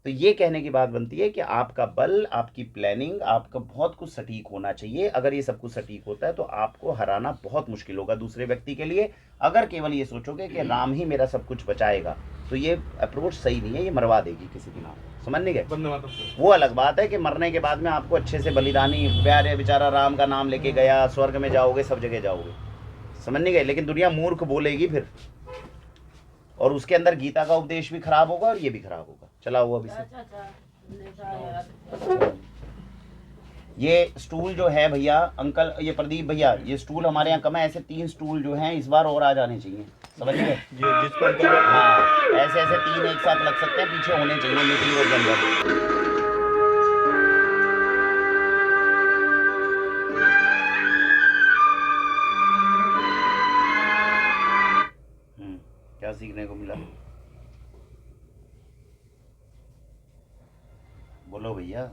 तो ये कहने की बात बनती है कि आपका बल, आपकी प्लानिंग, आपका बहुत कुछ सटीक होना चाहिए। अगर ये सब कुछ सटीक होता है तो आपको हराना बहुत मुश्किल होगा दूसरे व्यक्ति के लिए। अगर केवल ये सोचोगे कि राम ही मेरा सब कुछ बचाएगा तो ये अप्रोच सही नहीं है, ये मरवा देगी किसी दिन आप। समझ नहीं गए? वो अलग बात है कि मरने के बाद में आपको अच्छे से बलिदानी, प्यारे बेचारा राम का नाम लेके गया, स्वर्ग में जाओगे, सब जगह जाओगे। समझ नहीं गए? लेकिन दुनिया मूर्ख बोलेगी फिर, और उसके अंदर गीता का उपदेश भी खराब होगा और ये भी खराब होगा। चला हुआ अभी से। ये स्टूल जो है भैया, अंकल, ये प्रदीप भैया, ये स्टूल हमारे यहाँ कम है। ऐसे 3 स्टूल जो हैं इस बार और आ जाने चाहिए। समझ गए? हाँ, ऐसे ऐसे 3 एक साथ लग सकते हैं, पीछे होने चाहिए मीटिंग के अंदर। क्या सीखने को मिला? बोलो भैया।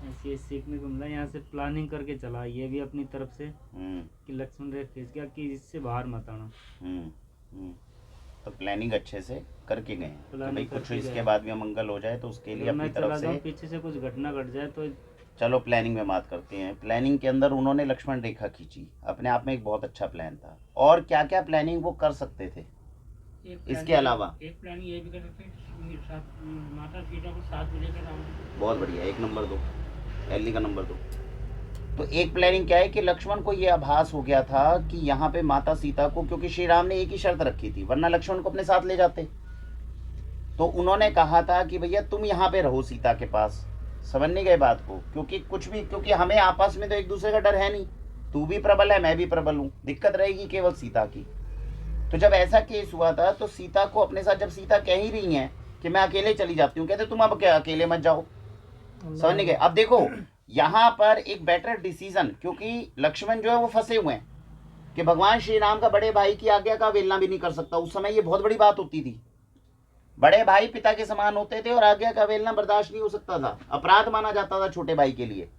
ऐसे सीखने को मिला, यहाँ से प्लानिंग करके चला ये भी अपनी तरफ से कि लक्ष्मण रेखा खींच गया कि इससे बाहर मत आना।
तो प्लानिंग अच्छे से करके गए कि भाई कुछ इसके बाद भी अमंगल हो जाए तो उसके लिए अपनी तरफ से,
पीछे से कुछ घटना घट जाए तो।
चलो प्लानिंग में बात करते हैं। प्लानिंग के अंदर उन्होंने लक्ष्मण रेखा खींची, अपने आप में एक बहुत अच्छा प्लान था। और क्या क्या प्लानिंग वो कर सकते थे इसके अलावा?
एक प्लानिंग ये भी कर सकते हैं, माता सीता को साथ में लेकर आओ।
बहुत बढ़िया, 1 नंबर दो, एली का नंबर दो। तो एक प्लानिंग क्या है कि लक्ष्मण को ये आभास हो गया था कि यहाँ पे माता सीता को, क्योंकि श्री राम ने एक ही शर्त रखी थी, वरना लक्ष्मण को अपने साथ ले जाते। तो उन्होंने कहा था कि भैया तुम यहाँ पे रहो सीता के पास। समझ नहीं गए बात को? क्योंकि कुछ भी, क्योंकि हमें आपस में तो एक दूसरे का डर है नहीं, तू भी प्रबल है, मैं भी प्रबल हूँ, दिक्कत रहेगी केवल सीता की। तो जब ऐसा केस हुआ था तो सीता को अपने साथ, जब सीता कह ही रही है कि मैं अकेले चली जाती हूँ, कहते तुम अब क्या अकेले मत जाओ। समझ नहीं गए? अब देखो यहाँ पर एक बेटर डिसीजन, क्योंकि लक्ष्मण जो है वो फंसे हुए हैं कि भगवान श्री राम का बड़े भाई की आज्ञा का अवहेलना भी नहीं कर सकता। उस समय ये बहुत बड़ी बात होती थी, बड़े भाई पिता के समान होते थे और आज्ञा का अवहेलना बर्दाश्त नहीं हो सकता था, अपराध माना जाता था छोटे भाई के लिए।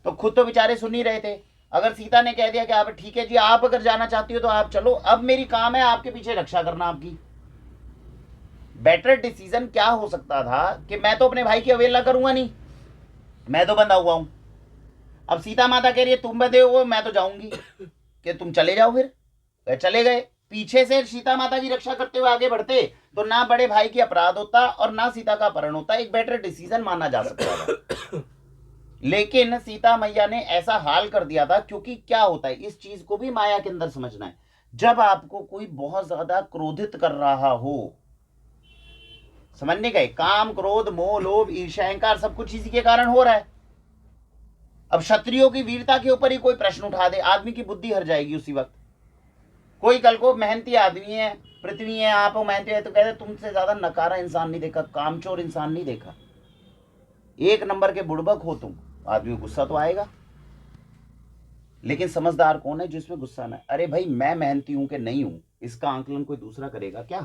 तो खुद तो बेचारे सुन ही रहे थे। अगर सीता ने कह दिया कि आप ठीक है जी, आप अगर जाना चाहती हो तो आप चलो, अब मेरी काम है आपके पीछे रक्षा करना आपकी। बेटर डिसीजन क्या हो सकता था कि मैं तो अपने भाई की अवहेलना करूंगा नहीं, मैं तो बंधा हुआ हूं। अब सीता माता कह रही है तुम बंधे हो, मैं तो जाऊंगी, कि तुम चले जाओ। फिर चले गए, पीछे से सीता माता की रक्षा करते हुए आगे बढ़ते तो ना बड़े भाई की अपराध होता और ना सीता का अपहरण होता। एक बेटर डिसीजन माना जा सकता था। लेकिन सीता मैया ने ऐसा हाल कर दिया था, क्योंकि क्या होता है, इस चीज को भी माया के अंदर समझना है। जब आपको कोई बहुत ज्यादा क्रोधित कर रहा हो, समझ नहीं गए, काम क्रोध मोह लोभ ईर्ष्या अहंकार सब कुछ इसी के कारण हो रहा है। अब क्षत्रियों की वीरता के ऊपर ही कोई प्रश्न उठा दे, आदमी की बुद्धि हर जाएगी उसी वक्त। कोई कल को मेहनती आदमी है, पृथ्वी है, आप मेहनती है, तो कहते तुमसे ज्यादा नकारा इंसान नहीं देखा, कामचोर इंसान नहीं देखा, 1 नंबर के बुड़बक हो तुम। आदमी को गुस्सा तो आएगा, लेकिन समझदार कौन है जिसमें गुस्सा ना। अरे भाई मैं मेहनती हूं कि नहीं हूं, इसका आंकलन कोई दूसरा करेगा क्या?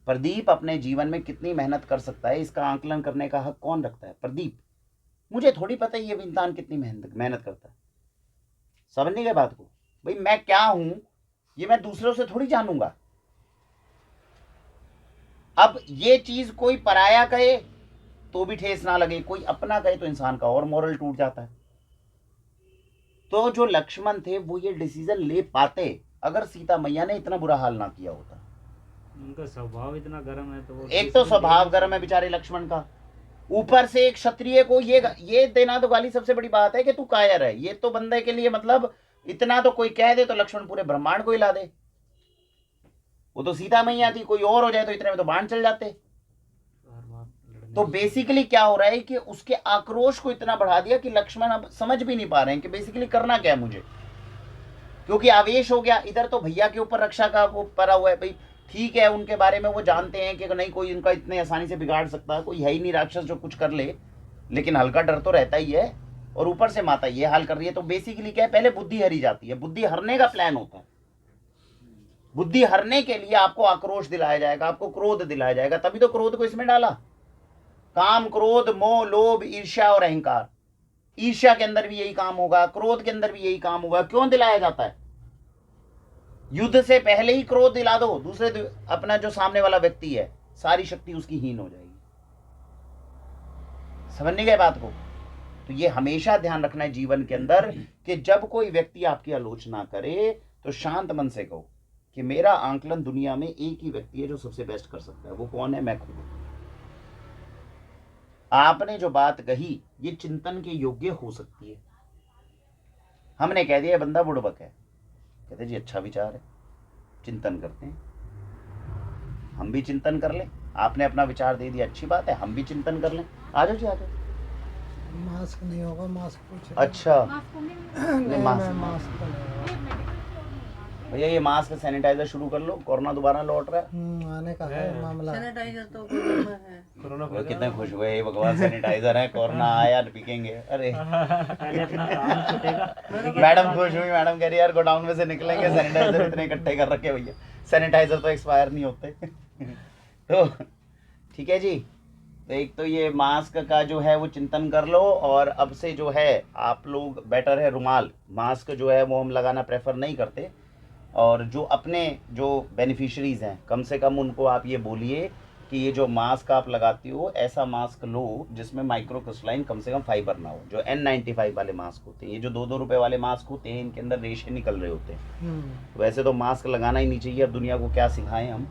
प्रदीप अपने जीवन में कितनी मेहनत कर सकता है, इसका आंकलन करने का हक कौन रखता है? प्रदीप। मुझे थोड़ी पता है ये इंसान कितनी मेहनत करता है। समझ नहीं गए बात को? भाई मैं क्या हूं ये मैं दूसरों से थोड़ी जानूंगा। अब ये चीज कोई पराया कहे तो भी ठेस ना लगे, कोई अपना कहे तो इंसान का और मोरल टूट जाता है। तो जो लक्ष्मण थे वो ये डिसीजन ले पाते अगर सीता मैया ने इतना बुरा हाल ना किया होता।
उनका स्वभाव इतना गर्म है, तो वो
एक तो स्वभाव गर्म है बेचारे लक्ष्मण का, ऊपर से एक क्षत्रिय को ये देना तो गाली सबसे बड़ी बात है कि तू कायर है। ये तो बंदे के लिए मतलब इतना तो कोई कह दे तो लक्ष्मण पूरे ब्रह्मांड को हिला दे। वो तो सीता मैया थी, कोई और हो जाए तो इतने में तो बाण चल जाते। तो बेसिकली क्या हो रहा है कि उसके आक्रोश को इतना बढ़ा दिया कि लक्ष्मण अब समझ भी नहीं पा रहे हैं कि बेसिकली करना क्या है मुझे, क्योंकि आवेश हो गया। इधर तो भैया के ऊपर रक्षा का वो पड़ा हुआ है, भाई ठीक है उनके बारे में वो जानते हैं कि नहीं कोई इनका इतने आसानी से बिगाड़ सकता, कोई है ही नहीं राक्षस जो कुछ कर ले, लेकिन हल्का डर तो रहता ही है। और ऊपर से माता ये हाल कर रही है, तो बेसिकली क्या है, पहले बुद्धि हरी जाती है, बुद्धि हरने का प्लान होता है। बुद्धि हरने के लिए आपको आक्रोश दिलाया जाएगा, आपको क्रोध दिलाया जाएगा, तभी तो क्रोध को इसमें डाला। काम, क्रोध, मोह, लोभ, ईर्ष्या और अहंकार। ईर्ष्या के अंदर भी यही काम होगा, क्रोध के अंदर भी यही काम होगा। क्यों दिलाया जाता है? युद्ध से पहले ही क्रोध दिला दो, दूसरे अपना जो सामने वाला व्यक्ति है सारी शक्ति उसकी हीन हो जाएगी। समझने गए बात को? तो ये हमेशा ध्यान रखना है जीवन के अंदर कि जब कोई व्यक्ति आपकी आलोचना करे तो शांत मन से कहो कि मेरा आंकलन दुनिया में एक ही व्यक्ति है जो सबसे बेस्ट कर सकता है। वो कौन है? मैं खुद। आपने जो बात कही ये चिंतन के योग्य हो सकती है। हमने कह दिया बंदा बुड़बक है, कहते जी अच्छा विचार है, चिंतन करते हैं। हम भी चिंतन कर लें। आपने अपना विचार दे दिया, अच्छी बात है, हम भी चिंतन कर लें। आ जाओ जी, आ जाओ।
मास्क नहीं होगा, मास्क पूछ रहे
अच्छा
हैं।
नहीं, मास्क
मास्क तो नहीं होगा।
भैया ये मास्क सैनिटाइजर शुरू कर लो, कोरोना दोबारा लौट रहा है।
आने का है मामला।
सैनिटाइजर तो गोदाम में है।
वो कितने खुश हुए, हे भगवान सैनिटाइजर है, कोरोना आया पीकेंगे। अरे
पहले अपना काम छूटेगा।
मैडम खुश हुई, मैडम कह रही यार गोडाउन में से निकलेंगे, सैनिटाइजर इतने इकट्ठे कर रखे भैया, सैनिटाइजर तो एक्सपायर नहीं होते। तो ठीक है जी, तो एक तो ये मास्क का जो है वो चिंतन कर लो। और अब से जो है आप लोग बेटर है रुमाल, मास्क जो है वो हम लगाना प्रेफर नहीं करते। और जो अपने जो बेनिफिशरीज हैं कम से कम उनको आप ये बोलिए कि ये जो मास्क आप लगाती हो ऐसा मास्क लो जिसमें माइक्रो क्रिस्टलाइन कम से कम फाइबर ना हो। जो N95 वाले मास्क होते हैं, ये जो 2-2 रुपए वाले मास्क होते हैं, इनके अंदर रेशे निकल रहे होते हैं। वैसे तो मास्क लगाना ही नहीं चाहिए, अब दुनिया को क्या सिखाएं हम,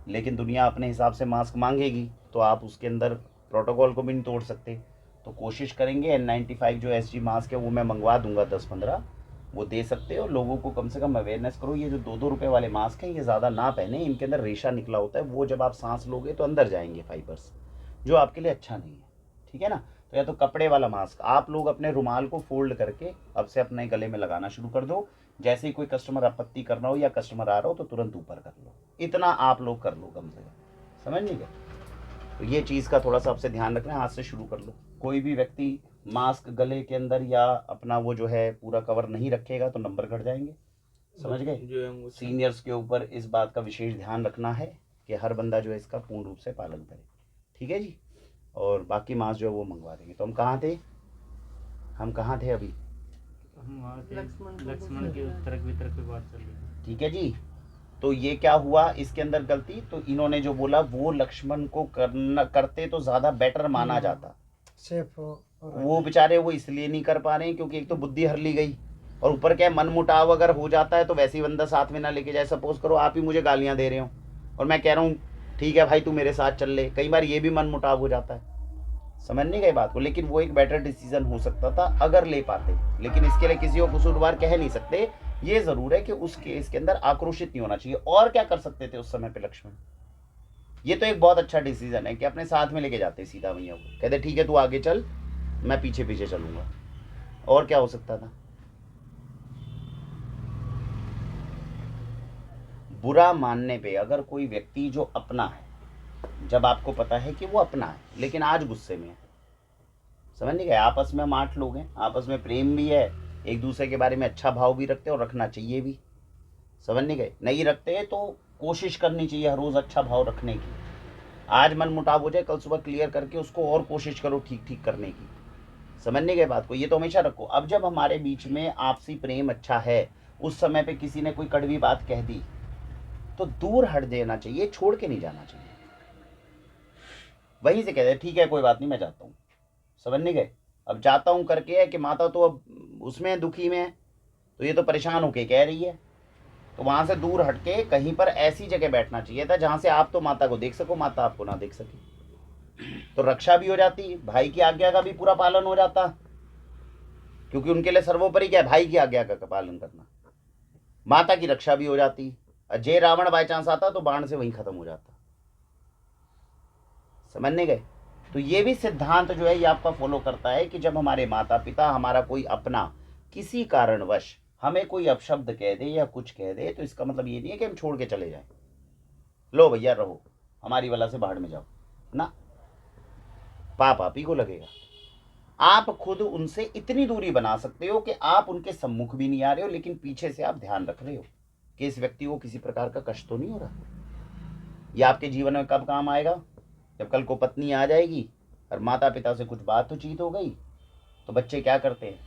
लेकिन दुनिया अपने हिसाब से मास्क मांगेगी तो आप उसके अंदर प्रोटोकॉल को भी नहीं तोड़ सकते। तो कोशिश करेंगे N95 जो SG मास्क है वो मैं मंगवा दूंगा 10-15, वो दे सकते हो। लोगों को कम से कम अवेयरनेस करो। ये जो 2-2 रुपए वाले मास्क हैं ये ज़्यादा ना पहने, इनके अंदर रेशा निकला होता है, वो जब आप सांस लोगे तो अंदर जाएंगे फाइबर्स, जो आपके लिए अच्छा नहीं है। ठीक है ना? तो या तो कपड़े वाला मास्क आप लोग अपने रुमाल को फोल्ड करके अब से अपने गले में लगाना शुरू कर दो। जैसे ही कोई कस्टमर आपत्ति कर रहा हो या कस्टमर आ रहा हो तो तुरंत ऊपर कर लो। इतना आप लोग कर लो कम से कम, समझ नहीं गए? तो ये चीज़ का थोड़ा सा आपसे ध्यान रखना है, आज से शुरू कर लो। कोई भी व्यक्ति मास्क गले के अंदर या अपना वो जो है पूरा कवर नहीं रखेगा तो नंबर घट जाएंगे, समझ गए? सीनियर्स के ऊपर इस बात का विशेष ध्यान रखना है कि हर बंदा जो है इसका पूर्ण रूप से पालन करे। ठीक है जी? और बाकी मास्क जो है वो मंगवा देंगे। तो हम कहाँ थे अभी?
हम वहाँ थे
लक्ष्मण
लक्ष्मण के तर्क वितर्क पे बात चल रही थी।
ठीक है जी। तो ये क्या हुआ इसके अंदर गलती, तो इन्होंने जो बोला वो लक्ष्मण को करते तो ज़्यादा बेटर माना जाता।
सेफ हो।
वो बेचारे वो इसलिए नहीं कर पा रहे हैं क्योंकि एक तो बुद्धि हर ली गई, और ऊपर क्या है, मन मुटाव अगर हो जाता है तो वैसे ही बंदा साथ में ना लेके जाए। सपोज करो आप ही मुझे गालियां दे रहे हो और मैं कह रहा हूँ ठीक है भाई तू मेरे साथ चल ले, कई बार ये भी मन मुटाव हो जाता है। समझ नहीं गई बात को? लेकिन वो एक बेटर डिसीजन हो सकता था अगर ले पाते, लेकिन इसके लिए किसी को कसूरवार कह नहीं सकते। ये जरूर है कि उस केस के अंदर आक्रोशित नहीं होना चाहिए। और क्या कर सकते थे उस समय पे लक्ष्मण? ये तो एक बहुत अच्छा डिसीजन है कि अपने साथ में लेके जाते सीता मैया को, कहते ठीक है तू आगे चल, मैं पीछे पीछे चलूंगा। और क्या हो सकता था? बुरा मानने पे अगर कोई व्यक्ति जो अपना है, जब आपको पता है कि वो अपना है लेकिन आज गुस्से में है, समझ नहीं गए? आपस में हम 8 लोग हैं, आपस में प्रेम भी है, एक दूसरे के बारे में अच्छा भाव भी रखते हैं और रखना चाहिए भी, समझ नहीं गए? नहीं रखते तो कोशिश करनी चाहिए हर रोज अच्छा भाव रखने की। आज मन मुटाव हो जाए, कल सुबह क्लियर करके उसको और कोशिश करो ठीक करने की। समझ नहीं गए बात को? ये तो हमेशा रखो। अब जब हमारे बीच में आपसी प्रेम अच्छा है, उस समय पे किसी ने कोई कड़वी बात कह दी तो दूर हट देना चाहिए, छोड़ के नहीं जाना चाहिए। वहीं से कह दे ठीक है कोई बात नहीं मैं जाता हूँ, समझ नहीं गए? अब जाता हूँ करके है कि माता तो अब उसमें दुखी में है, तो ये तो परेशान होके कह रही है, तो वहां से दूर हटके कहीं पर ऐसी जगह बैठना चाहिए था जहां से आप तो माता को देख सको, माता आपको ना देख सके। तो रक्षा भी हो जाती, भाई की आज्ञा का भी पूरा पालन हो जाता, क्योंकि उनके लिए सर्वोपरि क्या है? भाई की आज्ञा का पालन करना। माता की रक्षा भी हो जाती। जय रावण बाई चांस आता तो बाण से वहीं खत्म हो जाता। समझ नहीं गए? तो ये भी सिद्धांत जो है ये आपका फॉलो करता है कि जब हमारे माता पिता, हमारा कोई अपना किसी कारणवश हमें कोई अपशब्द कह दे या कुछ कह दे, तो इसका मतलब ये नहीं है कि हम छोड़ के चले जाएं, लो भैया रहो, हमारी वाला से बाहर में जाओ ना, पाप आप ही को लगेगा। आप खुद उनसे इतनी दूरी बना सकते हो कि आप उनके सम्मुख भी नहीं आ रहे हो, लेकिन पीछे से आप ध्यान रख रहे हो कि इस व्यक्ति को किसी प्रकार का कष्ट तो नहीं हो रहा। ये आपके जीवन में कब काम आएगा? जब कल को पत्नी आ जाएगी और माता पिता से कुछ बात तो चीत हो गई, तो बच्चे क्या करते हैं,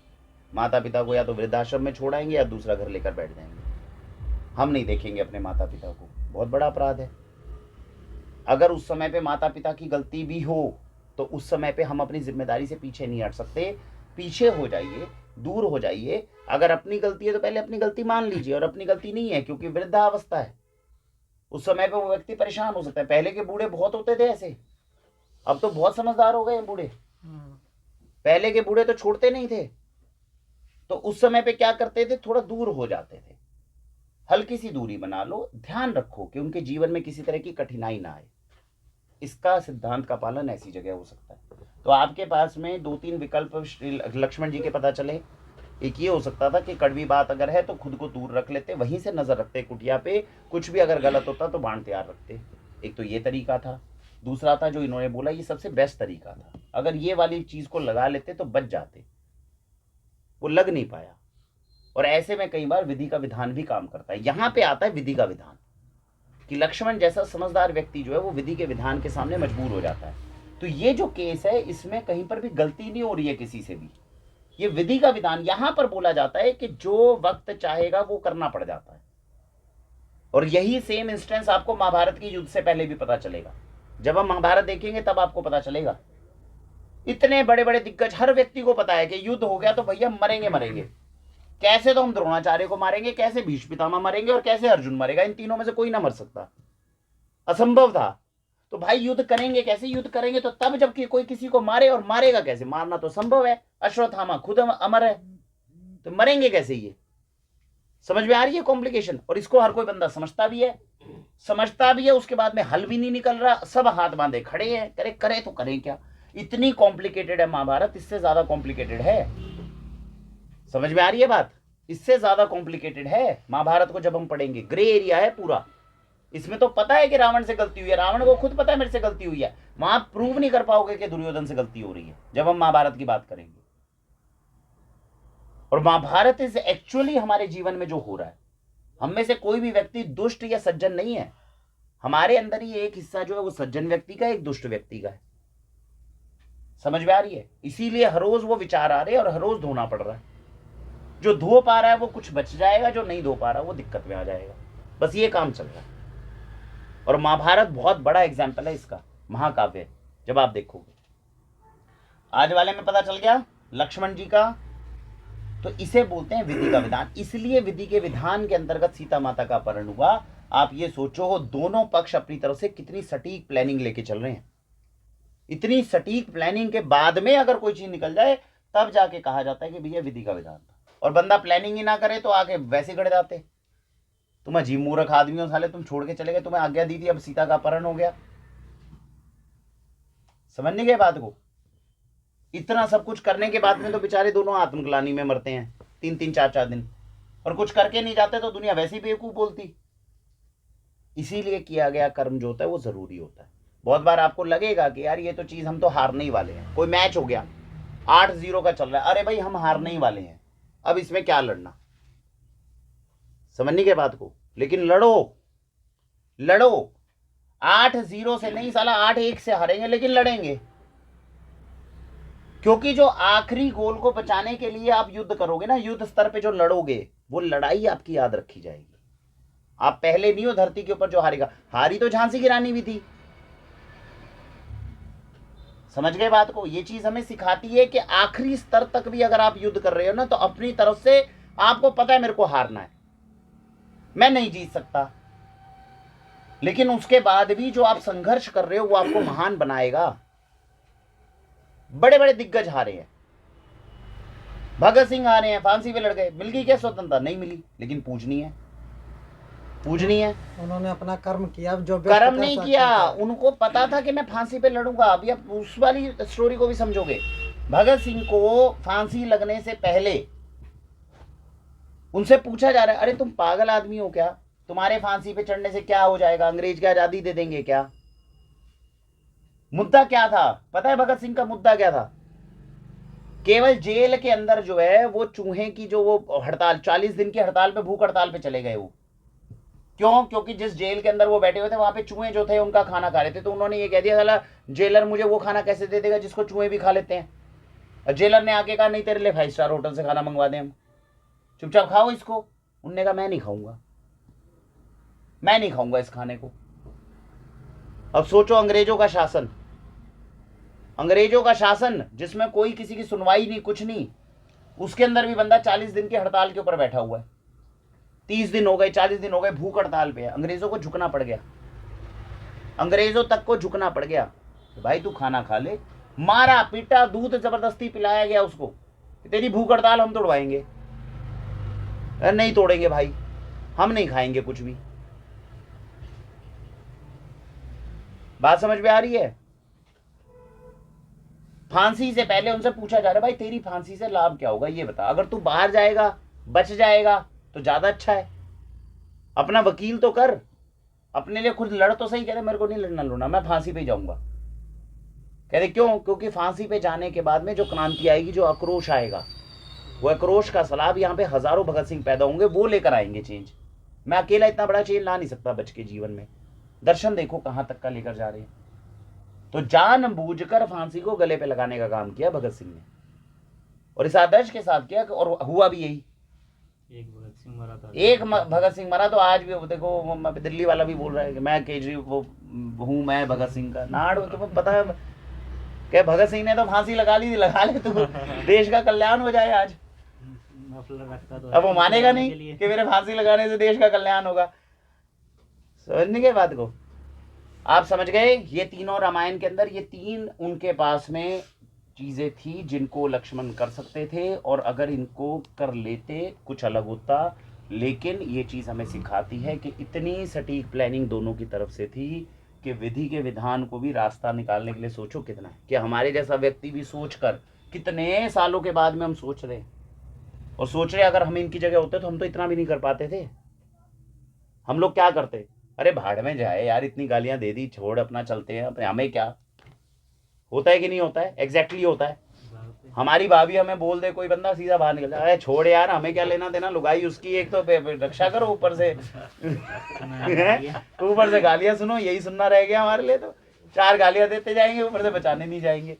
माता पिता को या तो वृद्धाश्रम में छोड़ाएंगे या दूसरा घर लेकर बैठ जाएंगे। हम नहीं देखेंगे अपने माता पिता को, बहुत बड़ा अपराध है। अगर उस समय पे माता पिता की गलती भी हो तो उस समय पे हम अपनी जिम्मेदारी से पीछे नहीं हट सकते। पीछे हो जाइए, दूर हो जाइए। अगर अपनी गलती है तो पहले अपनी गलती मान लीजिए, और अपनी गलती नहीं है क्योंकि वृद्धावस्था है, उस समय पे वो व्यक्ति परेशान हो सकता है। पहले के बूढ़े बहुत होते थे ऐसे, अब तो बहुत समझदार हो गए हैं बूढ़े। पहले के बूढ़े तो छोड़ते नहीं थे, तो उस समय पे क्या करते थे, थोड़ा दूर हो जाते थे। हल्की सी दूरी बना लो, ध्यान रखो कि उनके जीवन में किसी तरह की कठिनाई ना आए। इसका सिद्धांत का पालन ऐसी जगह हो सकता है। तो आपके पास में 2-3 विकल्प श्री लक्ष्मण जी के पता चले। एक ये हो सकता था कि कड़वी बात अगर है तो खुद को दूर रख लेते, वहीं से नजर रखते कुटिया पे, कुछ भी अगर गलत होता तो बाण तैयार रखते। एक तो ये तरीका था। दूसरा था जो इन्होंने बोला, ये सबसे बेस्ट तरीका था। अगर ये वाली चीज को लगा लेते तो बच जाते, वो लग नहीं पाया। और ऐसे में कई बार विधि का विधान भी काम करता है। यहां पे आता है विधि का विधान कि लक्ष्मण जैसा समझदार व्यक्ति जो है वो विधि के विधान के सामने मजबूर हो जाता है। तो ये जो केस है इसमें कहीं पर भी गलती नहीं हो रही है किसी से भी। ये विधि का विधान यहां पर बोला जाता है कि जो वक्त चाहेगा वो करना पड़ जाता है। और यही सेम इंस्टेंस आपको महाभारत की युद्ध से पहले भी पता चलेगा। जब हम महाभारत देखेंगे तब आपको पता चलेगा। इतने बड़े बड़े दिग्गज, हर व्यक्ति को पता है कि युद्ध हो गया तो भैया मरेंगे मरेंगे। कैसे तो हम द्रोणाचार्य को मारेंगे, कैसे भीष्म पितामह मरेंगे और कैसे अर्जुन मरेगा, इन तीनों में से कोई ना मर सकता, असंभव था। तो भाई युद्ध करेंगे कैसे? युद्ध करेंगे तो तब जब कोई किसी को मारे, और मारेगा कैसे? मारना तो संभव है, अश्वत्थामा खुद अमर है, तो मरेंगे कैसे? ये समझ में आ रही है कॉम्प्लिकेशन? और इसको हर कोई बंदा समझता भी है, उसके बाद में हल भी नहीं निकल रहा, सब हाथ बांधे खड़े हैं, करे तो करें क्या? इतनी कॉम्प्लिकेटेड है महाभारत, इससे ज्यादा कॉम्प्लिकेटेड है। समझ में आ रही है बात? इससे ज्यादा कॉम्प्लिकेटेड है महाभारत को जब हम पढ़ेंगे। ग्रे एरिया है पूरा। इसमें तो पता है कि रावण से गलती हुई है, रावण को खुद पता है मेरे से गलती हुई है, वहां प्रूव नहीं कर पाओगे कि दुर्योधन से गलती हो रही है जब हम महाभारत की बात करेंगे। और महाभारत इज एक्चुअली हमारे जीवन में जो हो रहा है। हम में से कोई भी व्यक्ति दुष्ट या सज्जन नहीं है। हमारे अंदर ही एक हिस्सा जो है वो सज्जन व्यक्ति का, एक दुष्ट व्यक्ति का है। समझ में आ रही है? इसीलिए हर रोज वो विचार आ रहे हैं और हर रोज धोना पड़ रहा है। जो धो पा रहा है वो कुछ बच जाएगा, जो नहीं धो पा रहा वो दिक्कत में आ जाएगा। बस ये काम चल रहा है। और महाभारत बहुत बड़ा एग्जाम्पल है इसका, महाकाव्य। जब आप देखोगे आज वाले में पता चल गया लक्ष्मण जी का, तो इसे बोलते हैं विधि का विधान। इसलिए विधि के विधान के अंतर्गत सीता माता का अपहरण हुआ। आप ये सोचो दोनों पक्ष अपनी तरफ से कितनी सटीक प्लानिंग लेके चल रहे हैं। इतनी सटीक प्लानिंग के बाद में अगर कोई चीज निकल जाए तब जाके कहा जाता है कि भैया विधि का विधान था। और बंदा प्लानिंग ही ना करे तो आगे वैसे गड़ जाते। तुम अजीब मूर्ख आदमी हो साले, तुम छोड़ के चले गए, तुम्हें आज्ञा दी थी, अब सीता का अपहरण हो गया। समझ नहीं गए बात को? इतना सब कुछ करने के बाद में तो बेचारे दोनों आत्मग्लानि में मरते हैं 3-3 4-4 दिन, और कुछ करके नहीं जाते तो दुनिया वैसे ही बेवकूफ बोलती। इसीलिए किया गया कर्म जो होता है वो जरूरी होता है। बहुत बार आपको लगेगा कि यार ये तो चीज हम तो हारने ही वाले हैं। कोई मैच हो गया 8-0 का चल रहा है, अरे भाई हम हारने ही वाले हैं, अब इसमें क्या लड़ना? समझने के बात को? लेकिन लड़ो 8-0 से नहीं साला 8-1 से हारेंगे, लेकिन लड़ेंगे। क्योंकि जो आखिरी गोल को बचाने के लिए आप युद्ध करोगे ना, युद्ध स्तर पे जो लड़ोगे वो लड़ाई आपकी याद रखी जाएगी। आप पहले नहीं हो धरती के ऊपर जो हारेगा। हारी तो झांसी की रानी भी थी। समझ गए बात को? ये चीज हमें सिखाती है कि आखिरी स्तर तक भी अगर आप युद्ध कर रहे हो ना, तो अपनी तरफ से आपको पता है मेरे को हारना है, मैं नहीं जीत सकता, लेकिन उसके बाद भी जो आप संघर्ष कर रहे हो वो आपको महान बनाएगा। बड़े बड़े दिग्गज हारे हैं, भगत सिंह हारे हैं, फांसी पे लड़ गए, मिल गई क्या स्वतंत्रता? नहीं मिली, लेकिन पूजनी है पूजनी है।
उन्होंने अपना कर्म किया, अब जो बेस्ट
कर्म
कर
नहीं
सकते
किया,
थे।
उनको पता था कि मैं फांसी पे लड़ूंगा। अभी आप उस वाली स्टोरी को भी समझोगे। भगत सिंह को फांसी लगने से पहले उनसे पूछा जा रहा है, अरे तुम पागल आदमी हो क्या, तुम्हारे फांसी पे चढ़ने से क्या हो जाएगा, अंग्रेज की आजादी दे देंगे क्या? मुद्दा क्या था पता है? भगत सिंह का मुद्दा क्या था? केवल जेल के अंदर जो है वो चूहे की जो वो हड़ताल, 40 दिन की हड़ताल पे, भूख हड़ताल पे चले गए वो। क्यों? क्योंकि जिस जेल के अंदर वो बैठे हुए थे वहां पे चूहे जो थे उनका खाना खा रहे थे। तो उन्होंने ये कह दिया, साला जेलर मुझे वो खाना कैसे दे देगा जिसको चूहे भी खा लेते हैं। और जेलर ने आके कहा, नहीं तेरे लिए 5 स्टार होटल से खाना मंगवा दें हम, चुपचाप खाओ इसको। उनने कहा मैं नहीं खाऊंगा, मैं नहीं खाऊंगा इस खाने को। अब सोचो अंग्रेजों का शासन, अंग्रेजों का शासन जिसमें कोई किसी की सुनवाई नहीं, कुछ नहीं, उसके अंदर भी बंदा 40 दिन की हड़ताल के ऊपर बैठा हुआ है। 30 दिन हो गए, 40 दिन हो गए, भूख हड़ताल पे है। अंग्रेजों को झुकना पड़ गया, अंग्रेजों तक को झुकना पड़ गया कि भाई तू खाना खा ले। मारा पीटा, दूध जबरदस्ती पिलाया गया उसको, तेरी भूख हड़ताल हम तोड़वाएंगे। नहीं तोड़ेंगे भाई, हम नहीं खाएंगे कुछ भी। बात समझ में आ रही है? फांसी से पहले उनसे पूछा जा रहा है, भाई तेरी फांसी से लाभ क्या होगा ये बता। अगर तू बाहर जाएगा, बच जाएगा तो ज्यादा अच्छा है। अपना वकील तो कर, अपने लिए खुद लड़ तो सही। कहते मेरे को नहीं लड़ना, मैं फांसी पे जाऊंगा। कहते क्यों? क्योंकि फांसी पे जाने के बाद में जो क्रांति आएगी, जो आक्रोश आएगा, वो आक्रोश का सलाब यहाँ पे हजारों भगत सिंह पैदा होंगे, वो लेकर आएंगे चेंज। मैं अकेला इतना बड़ा चेंज ला नहीं सकता बच के जीवन में। दर्शन देखो कहां तक का लेकर जा रहे हैं। तो जानबूझकर फांसी को गले पे लगाने का काम किया भगत सिंह ने, और इस आदर्श के साथ किया, और हुआ भी यही।
एक भगत सिंह मरा था,
एक भगत सिंह मरा तो आज भी देखो दिल्ली वाला भी बोल रहा है कि मैं केजरीवाल हूँ, मैं भगत सिंह का नाड़। तुम्हें पता है क्या, भगत सिंह ने तो फांसी लगा ली थी, लगा ले तू, देश का कल्याण हो जाए आज।
मफलर रखता तो
अब वो मानेगा
के
नहीं
लिए।
कि मेरे फांसी लगाने से देश का कल्याण होगा। समझने के बात को आप समझ गए? ये तीनों रामायण के अंदर ये 3 उनके पास में चीजें थी जिनको लक्ष्मण कर सकते थे, और अगर इनको कर लेते कुछ अलग होता। लेकिन ये चीज हमें सिखाती है कि इतनी सटीक प्लानिंग दोनों की तरफ से थी कि विधि के विधान को भी रास्ता निकालने के लिए सोचो कितना है, कि हमारे जैसा व्यक्ति भी सोचकर कितने सालों के बाद में हम सोच रहे हैं, और सोच रहे अगर हम इनकी जगह होते तो हम तो इतना भी नहीं कर पाते थे। हम लोग क्या करते, अरे भाड़ में जाए यार, इतनी गालियां दे दी, छोड़ अपना चलते हैं अपने, हमें क्या। होता है कि नहीं होता है? एग्जैक्टली होता है। हमारी भाभी हमें बोल दे कोई बंदा, सीधा बाहर निकल जाए, अरे छोड़ यार, हमें क्या लेना देना, लुगाई उसकी, एक तो रक्षा करो, ऊपर से ऊपर से गालियां सुनो, यही सुनना रह गया हमारे लिए। तो 4 गालियां देते जाएंगे, ऊपर से बचाने नहीं जाएंगे।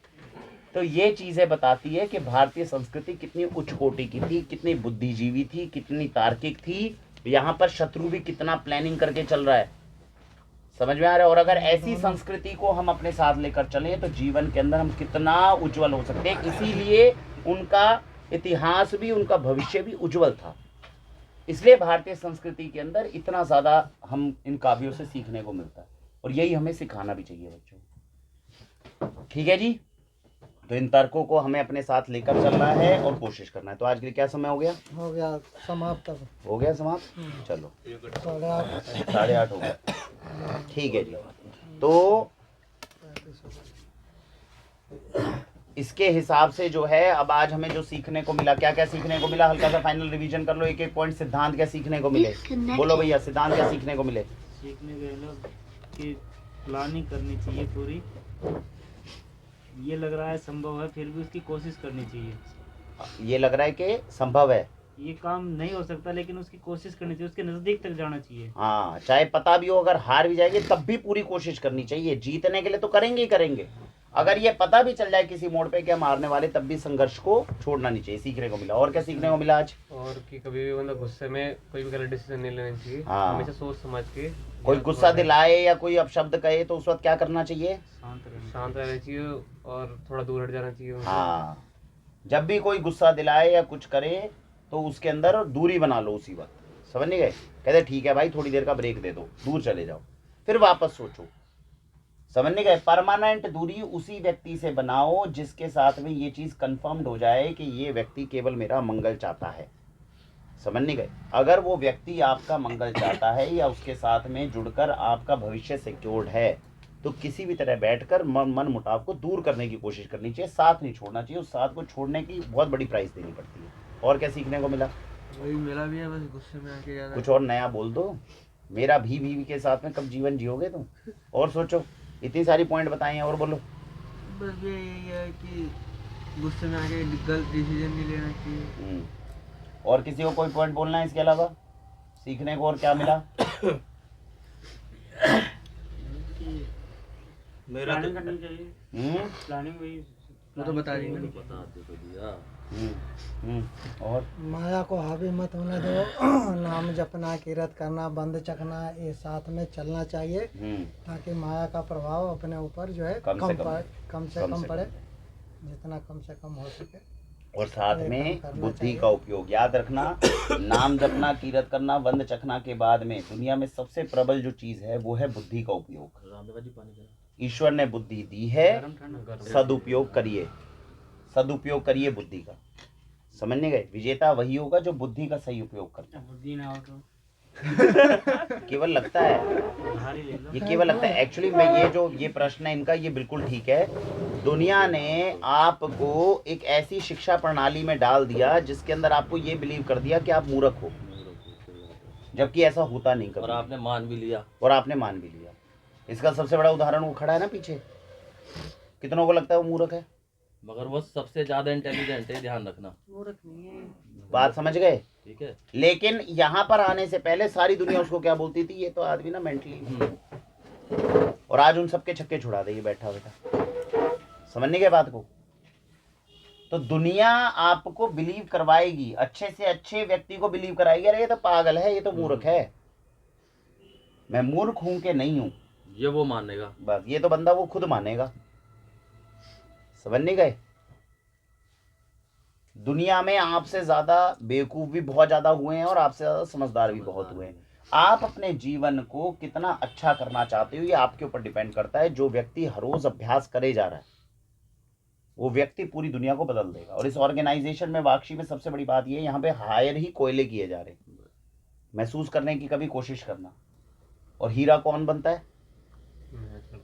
तो ये चीजें बताती है कि भारतीय संस्कृति कितनी उच्च कोटि की थी, कितनी बुद्धिजीवी थी, कितनी तार्किक थी। यहाँ पर शत्रु भी कितना प्लानिंग करके चल रहा है, समझ में आ रहा है? और अगर ऐसी संस्कृति को हम अपने साथ लेकर चले तो जीवन के अंदर हम कितना उज्जवल हो सकते हैं। इसीलिए उनका इतिहास भी, उनका भविष्य भी उज्जवल था। इसलिए भारतीय संस्कृति के अंदर इतना ज्यादा हम इन काव्यों से सीखने को मिलता है, और यही हमें सिखाना भी चाहिए बच्चों। ठीक है जी, तो इन तर्कों को हमें अपने साथ लेकर चलना है और कोशिश करना है। तो आज के लिए क्या समय हो गया?
हो गया समाप्त। अब
हो गया समाप्त। चलो
8:30।
8:30 हो गया। ठीक है जी, तो इसके हिसाब से जो है अब आज हमें जो सीखने को मिला, क्या क्या सीखने को मिला, हल्का सा फाइनल रिवीजन कर लो। एक एक पॉइंट। सिद्धांत क्या सीखने को मिले, बोलो भैया, सिद्धांत क्या सीखने को मिले?
सीखने गए लोग कि प्लानिंग करनी चाहिए पूरी। ये लग रहा है संभव है, फिर भी उसकी कोशिश करनी चाहिए।
ये लग रहा है कि संभव है,
ये काम नहीं हो सकता, लेकिन उसकी कोशिश करनी चाहिए, उसके नजदीक तक जाना चाहिए।
हाँ, चाहे पता भी हो, अगर हार भी जाएंगे तब भी पूरी कोशिश करनी चाहिए। जीतने के लिए तो करेंगे ही करेंगे। अगर ये पता भी चल जाए किसी मोड़ पे कि हम हारने वाले, तब भी संघर्ष को छोड़ना नहीं चाहिए। सीखने को मिला। और क्या सीखने को मिला आज?
और कि कभी भी मतलब गुस्से में कोई भी गलत डिसीजन नहीं लेना चाहिए।
हाँ।
हमेशा सोच समझ के।
कोई गुस्सा दिलाए या कोई अपशब्द कहे तो उस वक्त क्या करना चाहिए?
शांत रहना चाहिए और थोड़ा दूर हट जाना चाहिए उनसे।
हाँ, जब भी कोई गुस्सा दिलाए या कुछ करे तो उसके अंदर दूरी बना लो उसी वक्त। समझ नहीं गए? कहते ठीक है भाई, थोड़ी देर का ब्रेक दे दो, दूर चले जाओ, फिर वापस सोचो। समझ नहीं गए? परमानेंट दूरी उसी व्यक्ति से बनाओ जिसके साथ में ये चीज कंफर्म्ड हो जाए कि ये व्यक्ति केवल मेरा मंगल चाहता है। समझ नहीं गए। अगर वो व्यक्ति आपका मंगल चाहता है या उसके साथ में जुड़कर आपका भविष्य सिक्योर्ड है तो किसी भी तरह बैठकर मन मुटाव को दूर करने की कोशिश करनी चाहिए, साथ नहीं छोड़ना चाहिए। उस साथ को छोड़ने की बहुत बड़ी प्राइस देनी पड़ती है। और क्या सीखने को मिला?
वही मिला भी है, बस गुस्से में आके ज्यादा
कुछ और नया बोल दो। मेरा भी के साथ में कब जीवन जियोगे तुम? और सोचो, इतनी सारी पॉइंट बताए हैं, और बोलो।
बस ये यही है कि गुस्से में आके गलत डिसीजन नहीं लेना चाहिए।
और किसी को कोई पॉइंट बोलना है इसके अलावा? सीखने को और क्या मिला?
प्लानिंग करनी चाहिए, प्लानिंग वही
वो तो बता देंगे।
और
माया को हावी मत होने दो। नाम जपना, कीरत करना, बंद चखना, ये साथ में चलना चाहिए ताकि माया का प्रभाव अपने ऊपर जो है कम से कम पड़े, जितना कम से कम हो सके।
और साथ में बुद्धि का उपयोग याद रखना। नाम जपना, कीरत करना, बंद चखना के बाद में दुनिया में सबसे प्रबल जो चीज है वो है बुद्धि का उपयोग। ईश्वर ने बुद्धि दी है, सदुपयोग करिए, सदुपयोग करिए बुद्धि का। समझने गए? विजेता वही होगा जो बुद्धि का सही उपयोग करता है।
बुद्धि ना हो तो
केवल लगता है,
भारी ले लो।
ये केवल लगता है। एक्चुअली मैं ये प्रश्न है इनका, ये बिल्कुल ठीक है। दुनिया ने आपको एक ऐसी शिक्षा प्रणाली में डाल दिया जिसके अंदर आपको ये बिलीव कर दिया कि आप मूर्ख हो, जबकि ऐसा होता नहीं कभी।
और आपने मान भी लिया।
इसका सबसे बड़ा उदाहरण वो खड़ा है ना पीछे। कितनों को लगता है वो मूर्ख है?
मगर वो सबसे ज्यादा इंटेलिजेंट है, ध्यान रखना।
मूर्ख नहीं है।
बात समझ गए?
ठीक है।
लेकिन यहाँ पर आने से पहले सारी दुनिया उसको क्या बोलती थी? ये तो आदमी ना मेंटली। और आज उन सबके छक्के छुड़ा दे ये बैठा बैठा। समझने के बात को? तो दुनिया आपको बिलीव करवाएगी, अच्छे से अच्छे व्यक्ति को बिलीव कराएगी, अरे ये तो पागल है, ये तो मूर्ख है। मैं मूर्ख हूं कि नहीं हूं,
ये वो मानेगा।
बस ये तो बंदा वो खुद मानेगा। समझ नहीं गए? दुनिया में आपसे ज्यादा बेवकूफ भी बहुत ज्यादा हुए हैं और आपसे ज्यादा समझदार भी बहुत हुए हैं। आप अपने जीवन को कितना अच्छा करना चाहते हो ये आपके ऊपर डिपेंड करता है। जो व्यक्ति हर रोज अभ्यास करे जा रहा है वो व्यक्ति पूरी दुनिया को बदल देगा। और इस ऑर्गेनाइजेशन में, वाक्षी में सबसे बड़ी बात ये है, यहाँ पे हायर ही कोयले किए जा रहे हैं। महसूस करने की कभी कोशिश करना। और हीरा कौन बनता है?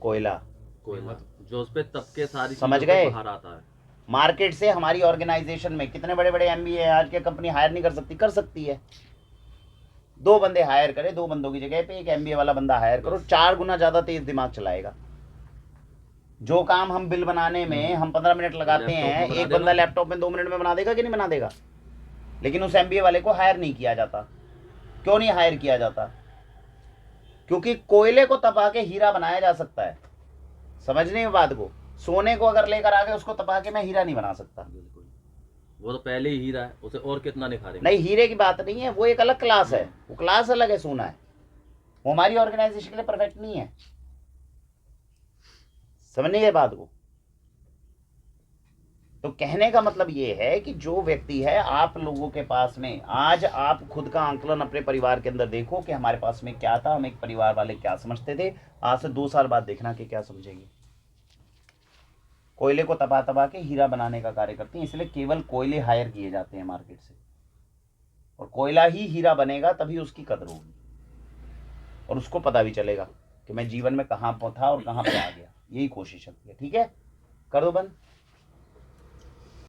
कोयला।
जो उस पे तबके सारी
समझ
चीजों पे
गए?
बाहर आता है।
मार्केट से हमारी ऑर्गेनाइजेशन में कितने बड़े बड़े MBA आज के कंपनी हायर नहीं कर सकती? कर सकती है। 2 बंदे हायर करे, 2 बंदों की जगह पे एक MBA वाला बंदा हायर करो, 4 गुना ज्यादा तेज दिमाग चलाएगा। जो काम हम बिल बनाने में हम 15 मिनट लगाते हैं, एक बंदा लैपटॉप में 2 मिनट में बना देगा कि नहीं बना देगा? लेकिन उस MBA वाले को हायर नहीं किया जाता। क्यों नहीं हायर किया जाता? क्योंकि कोयले को तपा के हीरा बनाया जा सकता है। समझने में बात को? सोने को अगर लेकर आ गए उसको तपा के मैं हीरा नहीं बना सकता।
बिल्कुल, वो तो पहले ही हीरा है, उसे और कितना निखारेंगे।
नहीं, हीरे की बात नहीं है, वो एक अलग क्लास है, वो क्लास अलग है। सोना है, वो हमारी ऑर्गेनाइजेशन के लिए परफेक्ट नहीं है। समझने की बात को? तो कहने का मतलब ये है कि जो व्यक्ति है, आप लोगों के पास में आज आप खुद का आंकलन अपने परिवार के अंदर देखो कि हमारे पास में क्या था, हम एक परिवार वाले क्या समझते थे। आज से 2 साल बाद देखना कि क्या समझेंगे। कोयले को तपा तपा के हीरा बनाने का कार्य करते हैं, इसलिए केवल कोयले हायर किए जाते हैं मार्केट से। और कोयला ही हीरा बनेगा तभी उसकी कदर होगी और उसको पता भी चलेगा कि मैं जीवन में कहाँ था और कहाँ पे आ गया। यही कोशिश होती है। ठीक है, कर दो बंद।